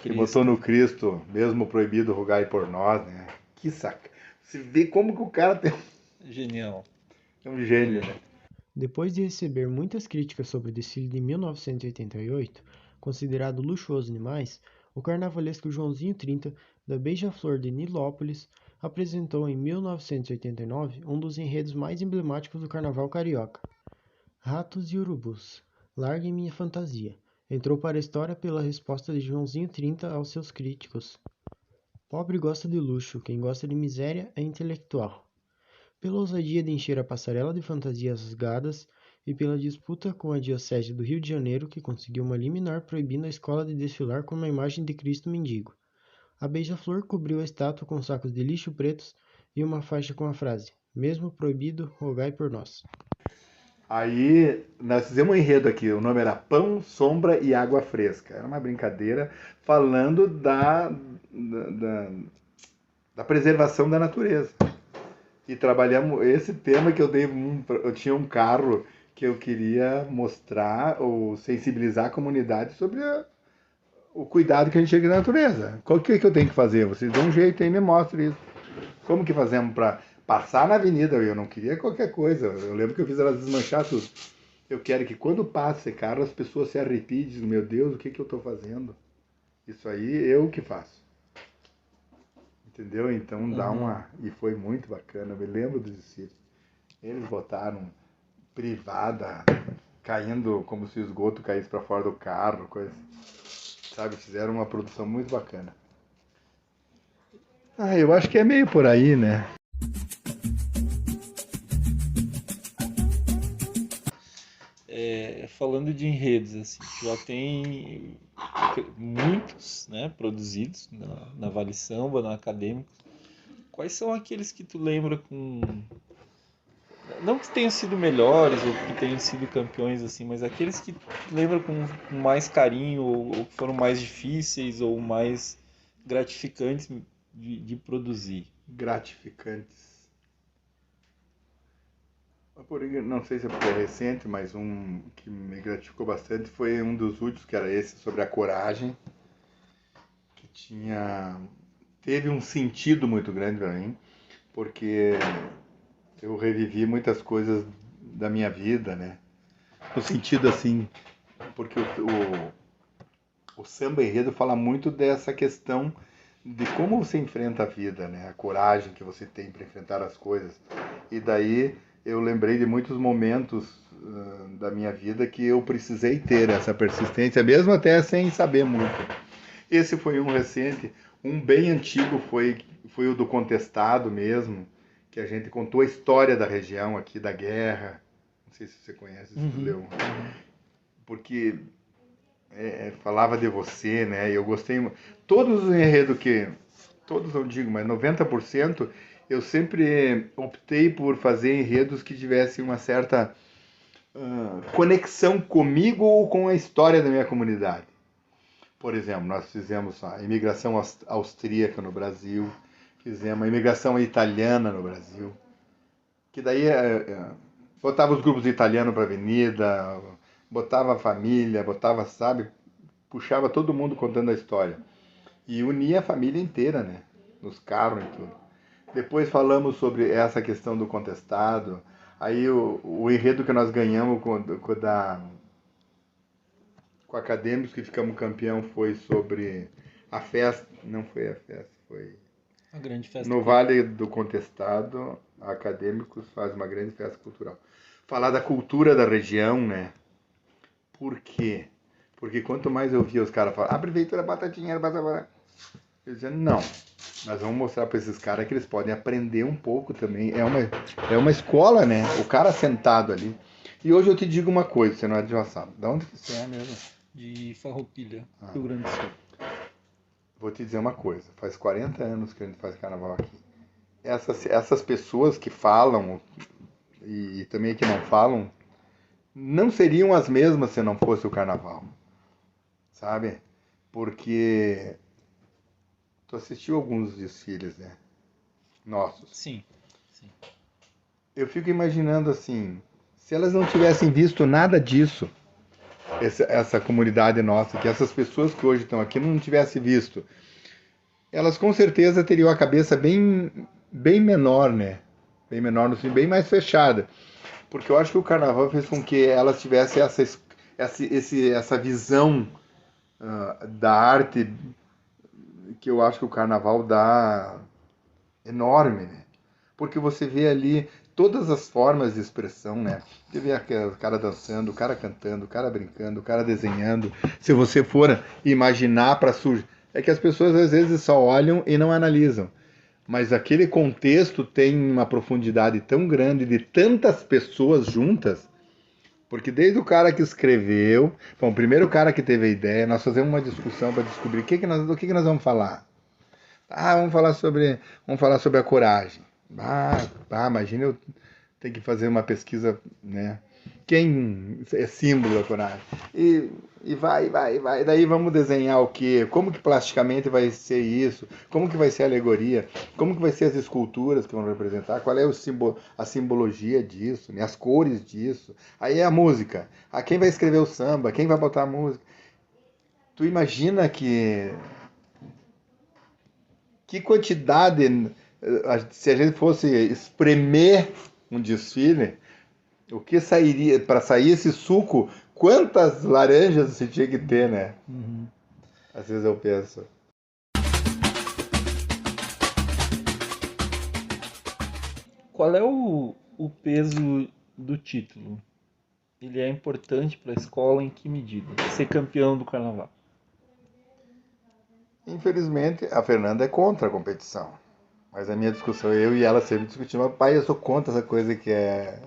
Que botou no Cristo, mesmo proibido, rogai por nós, né? Que saca. Você vê como que o cara tem... Genial. É um gênio, né? Depois de receber muitas críticas sobre o desfile de 1988, considerado luxuoso demais, o carnavalesco Joãozinho 30, da Beija-Flor de Nilópolis, apresentou em 1989 um dos enredos mais emblemáticos do carnaval carioca. Ratos e Urubus, larguem minha fantasia, entrou para a história pela resposta de Joãozinho 30 aos seus críticos. Pobre gosta de luxo, quem gosta de miséria é intelectual. Pela ousadia de encher a passarela de fantasias rasgadas e pela disputa com a Diocese do Rio de Janeiro, que conseguiu uma liminar proibindo a escola de desfilar com uma imagem de Cristo mendigo. A Beija-Flor cobriu a estátua com sacos de lixo pretos e uma faixa com a frase: mesmo proibido, rogai por nós. Aí nós fizemos um enredo aqui, o nome era Pão, Sombra e Água Fresca. Era uma brincadeira falando da preservação da natureza. E trabalhamos esse tema que eu tinha um carro que eu queria mostrar ou sensibilizar a comunidade sobre o cuidado que a gente tem com a natureza. O que eu tenho que fazer? Vocês dão um jeito aí e me mostrem isso. Como que fazemos para passar na avenida? Eu não queria qualquer coisa. Eu lembro que eu fiz elas desmanchar tudo. Eu quero que quando passe esse carro as pessoas se arrepiem e dizem, meu Deus, o que eu estou fazendo? Isso aí eu que faço. Entendeu? Então dá uma... E foi muito bacana. Eu me lembro do desfile. Eles botaram privada, caindo como se o esgoto caísse para fora do carro, coisa. Sabe? Fizeram uma produção muito bacana. Ah, eu acho que é meio por aí, né? Falando de enredos, assim, já tem muitos, né, produzidos na Vale Samba, na Acadêmica. Quais são aqueles que tu lembra com... Não que tenham sido melhores ou que tenham sido campeões, assim, mas aqueles que tu lembra com mais carinho ou que foram mais difíceis ou mais gratificantes de produzir? Gratificantes. Não sei se é porque é recente, mas um que me gratificou bastante foi um dos últimos, que era esse, sobre a coragem, que teve um sentido muito grande para mim, porque eu revivi muitas coisas da minha vida, né? No sentido assim, porque o samba enredo fala muito dessa questão de como você enfrenta a vida, né? A coragem que você tem para enfrentar as coisas. E daí eu lembrei de muitos momentos da minha vida que eu precisei ter essa persistência, mesmo até sem saber muito. Esse foi um recente, um bem antigo foi o do Contestado mesmo, que a gente contou a história da região aqui, da guerra. Não sei se você conhece, se tu leu. Porque falava de você, né? Eu gostei. Todos os enredos todos não digo, mas 90%, eu sempre optei por fazer enredos que tivessem uma certa conexão comigo ou com a história da minha comunidade. Por exemplo, nós fizemos a imigração austríaca no Brasil, fizemos a imigração italiana no Brasil, que daí botava os grupos italianos para a avenida, botava a família, botava, sabe, puxava todo mundo contando a história. E unia a família inteira, né? Nos carros e tudo. Depois falamos sobre essa questão do contestado. Aí o enredo que nós ganhamos com acadêmicos, que ficamos campeão, foi sobre a festa. Não foi a festa, foi... A grande festa No Vale do Contestado, acadêmicos faz uma grande festa cultural. falar da cultura da região, né? Por quê? Porque quanto mais eu via os caras falar, a prefeitura bota dinheiro, eu dizia, não, nós vamos mostrar para esses caras que eles podem aprender um pouco também. É uma escola, né? O cara sentado ali. E hoje eu te digo uma coisa, você não é de Joaçaba. Da onde que você é mesmo? De Farroupilha, Rio Grande do Sul. Vou te dizer uma coisa, faz 40 anos que a gente faz carnaval aqui. Essas pessoas que falam e também que não falam, não seriam as mesmas se não fosse o carnaval, sabe? Porque tu assistiu alguns desfiles, né? Nossos. Sim, sim. Eu fico imaginando assim, se elas não tivessem visto nada disso, essa comunidade nossa, que essas pessoas que hoje estão aqui não tivessem visto, elas com certeza teriam a cabeça bem menor, né? Bem menor, no sentido, bem mais fechada. Porque eu acho que o carnaval fez com que elas tivessem essa visão da arte que eu acho que o carnaval dá enorme, né? Porque você vê ali todas as formas de expressão, né? Você vê o cara dançando, o cara cantando, o cara brincando, o cara desenhando. Se você for imaginar para surgir... É que as pessoas às vezes só olham e não analisam. Mas aquele contexto tem uma profundidade tão grande de tantas pessoas juntas, porque desde o cara que escreveu, bom, primeiro o cara que teve a ideia, nós fazemos uma discussão para descobrir do que nós vamos falar. Ah, vamos falar sobre a coragem. Imagina eu ter que fazer uma pesquisa, né? Quem é símbolo da coragem? E vai. Daí vamos desenhar o quê? Como que plasticamente vai ser isso? Como que vai ser a alegoria? Como que vai ser as esculturas que vão representar? Qual é a simbologia disso? Né? As cores disso? Aí é a música. Quem vai escrever o samba? Quem vai botar a música? Tu imagina que quantidade, se a gente fosse espremer um desfile, o que sairia, para sair esse suco, quantas laranjas você tinha que ter, né? Uhum. Às vezes eu penso. Qual é o peso do título? Ele é importante para a escola em que medida? Ser campeão do carnaval. Infelizmente, a Fernanda é contra a competição. Mas a minha discussão, eu e ela sempre discutimos, pai, eu sou contra essa coisa que é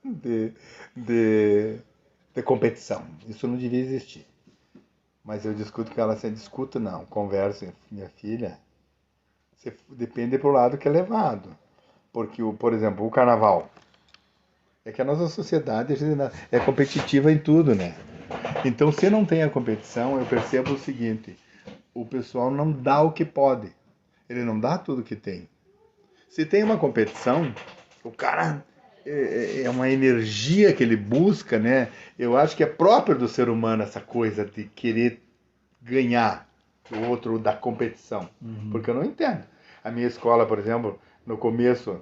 de, de, de competição. Isso não devia existir. Mas eu discuto com ela, assim, discuto não, converso, minha filha, você depende pro lado que é levado. Porque, por exemplo, o carnaval, é que a nossa sociedade é competitiva em tudo, né? Então, se não tem a competição, eu percebo o seguinte, o pessoal não dá o que pode. Ele não dá tudo que tem. Se tem uma competição, o cara é uma energia que ele busca, né? Eu acho que é próprio do ser humano essa coisa de querer ganhar do outro da competição. Uhum. Porque eu não entendo. A minha escola, por exemplo, no começo,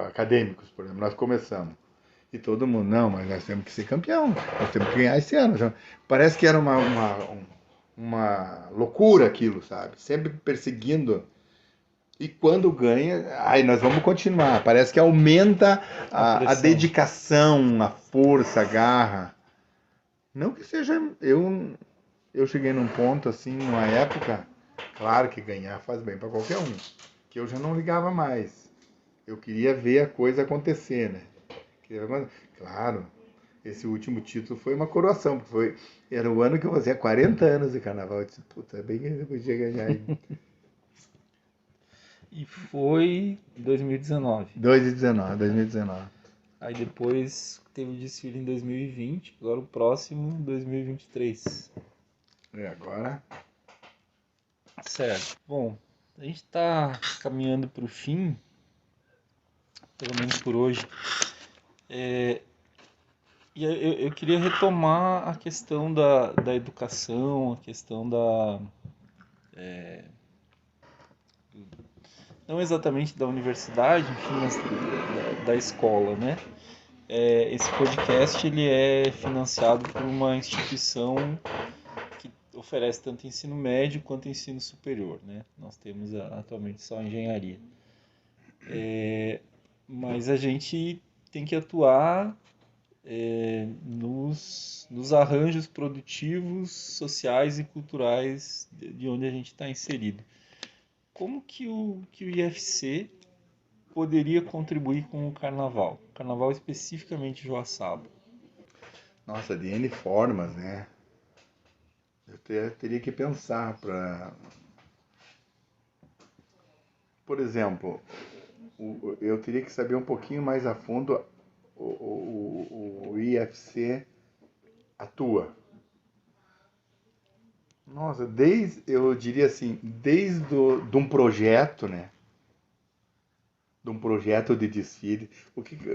acadêmicos, por exemplo, nós começamos. E todo mundo, não, mas nós temos que ser campeão, nós temos que ganhar esse ano. Então, parece que era uma loucura aquilo, sabe? Sempre perseguindo. E quando ganha, aí nós vamos continuar. Parece que aumenta a dedicação, a força, a garra. Não que seja. Eu cheguei num ponto assim, numa época, claro que ganhar faz bem para qualquer um, que eu já não ligava mais. Eu queria ver a coisa acontecer, né? Claro, esse último título foi uma coroação, porque era o ano que eu fazia 40 anos de carnaval. Eu disse, puta, bem que eu podia ganhar aí. E foi 2019. 2019. Aí depois teve o desfile em 2020, agora o próximo 2023. Agora? Certo. Bom, a gente está caminhando para o fim, pelo menos por hoje. E eu queria retomar a questão da educação, a questão não exatamente da universidade, enfim, mas da escola, né? Esse podcast ele é financiado por uma instituição que oferece tanto ensino médio quanto ensino superior, né? Nós temos atualmente só engenharia. mas a gente tem que atuar nos arranjos produtivos, sociais e culturais de onde a gente está inserido. Como que o IFC poderia contribuir com o carnaval? Carnaval especificamente Joaçaba. Nossa, de N formas, né? Eu teria que pensar para... Por exemplo, eu teria que saber um pouquinho mais a fundo o IFC atua. Nossa, eu diria assim, de um projeto, né? De um projeto de desfile,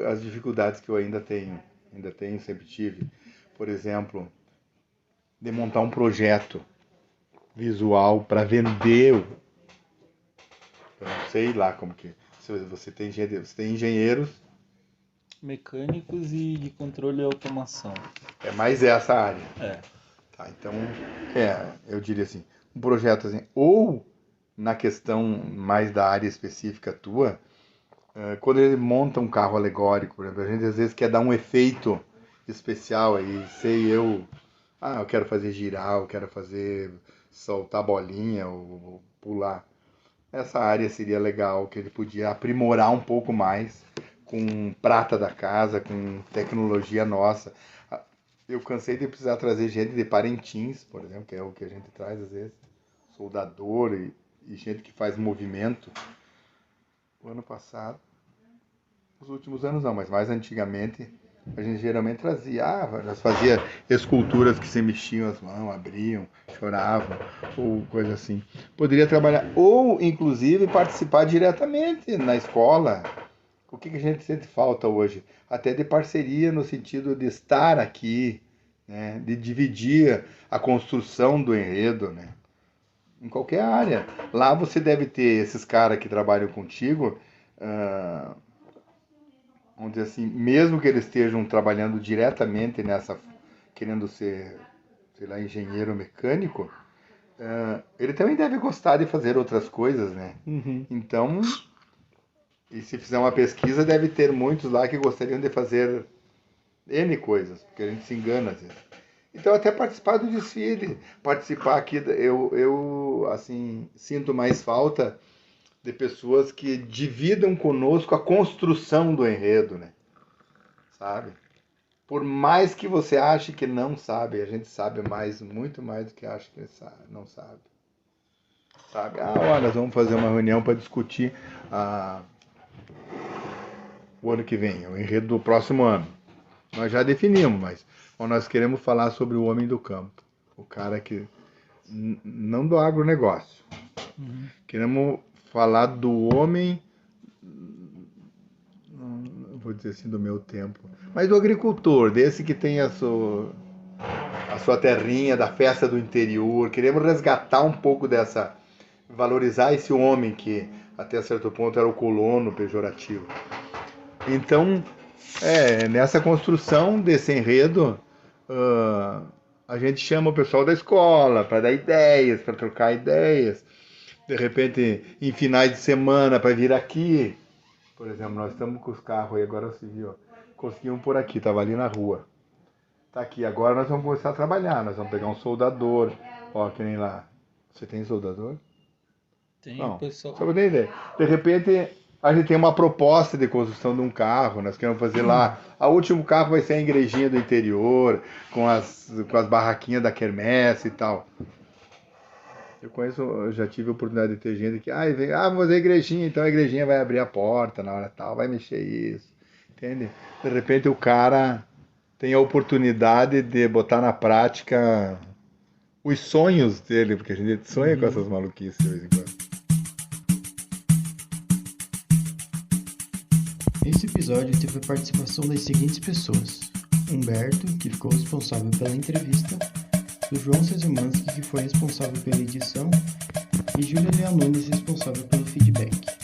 as dificuldades que eu ainda tenho, sempre tive. Por exemplo, de montar um projeto visual para vender. Eu não sei lá como que. Você tem engenheiros. Mecânicos e de controle e automação. É mais essa área. É. Tá, então, eu diria assim, um projeto assim, ou na questão mais da área específica tua, quando ele monta um carro alegórico, por exemplo, a gente às vezes quer dar um efeito especial aí, eu quero fazer girar, eu quero fazer soltar bolinha ou pular. Essa área seria legal, que ele podia aprimorar um pouco mais com prata da casa, com tecnologia nossa. Eu cansei de precisar trazer gente de Parintins, por exemplo, que é o que a gente traz às vezes, soldador e gente que faz movimento. O ano passado, os últimos anos não, mas mais antigamente, a gente geralmente trazia, nós fazia esculturas que se mexiam as mãos, abriam, choravam, ou coisa assim. Poderia trabalhar, ou inclusive participar diretamente na escola. O que a gente sente falta hoje? Até de parceria no sentido de estar aqui, né? De dividir a construção do enredo, né? Em qualquer área. Lá você deve ter esses caras que trabalham contigo, vamos dizer assim, mesmo que eles estejam trabalhando diretamente nessa, querendo ser, sei lá, engenheiro mecânico, ele também deve gostar de fazer outras coisas, né? Uhum. Então, e se fizer uma pesquisa, deve ter muitos lá que gostariam de fazer N coisas, porque a gente se engana às vezes. Então, até participar do desfile, participar aqui, eu assim, sinto mais falta de pessoas que dividam conosco a construção do enredo, né? Sabe? Por mais que você ache que não sabe, a gente sabe mais, muito mais do que acha que não sabe. Sabe? Olha, nós vamos fazer uma reunião para discutir o ano que vem, o enredo do próximo ano. Nós já definimos, mas nós queremos falar sobre o homem do campo. O cara que... não do agronegócio. Uhum. Queremos falar do homem... não vou dizer assim do meu tempo, mas do agricultor, desse que tem a sua terrinha, da festa do interior. Queremos resgatar um pouco dessa... valorizar esse homem que até certo ponto era o colono pejorativo. Então, nessa construção desse enredo, a gente chama o pessoal da escola para dar ideias, para trocar ideias. De repente, em finais de semana, para vir aqui. Por exemplo, nós estamos com os carros aí, agora você viu, conseguimos por aqui, estava ali na rua. Tá aqui, agora nós vamos começar a trabalhar, nós vamos pegar um soldador, que nem lá. Você tem soldador? Tem Não, o pessoal. só para ter ideia. De repente, a gente tem uma proposta de construção de um carro, nós queremos fazer lá. O último carro vai ser a igrejinha do interior, com as barraquinhas da quermesse e tal. Eu já tive a oportunidade de ter gente que, vamos fazer a igrejinha, então a igrejinha vai abrir a porta na hora tal, vai mexer isso, entende? De repente o cara tem a oportunidade de botar na prática os sonhos dele, porque a gente sonha com essas maluquices de vez em quando. Esse episódio teve a participação das seguintes pessoas: Humberto, que ficou responsável pela entrevista, do João Sezimanski, que foi responsável pela edição, e Júlia Leal Nunes, responsável pelo feedback.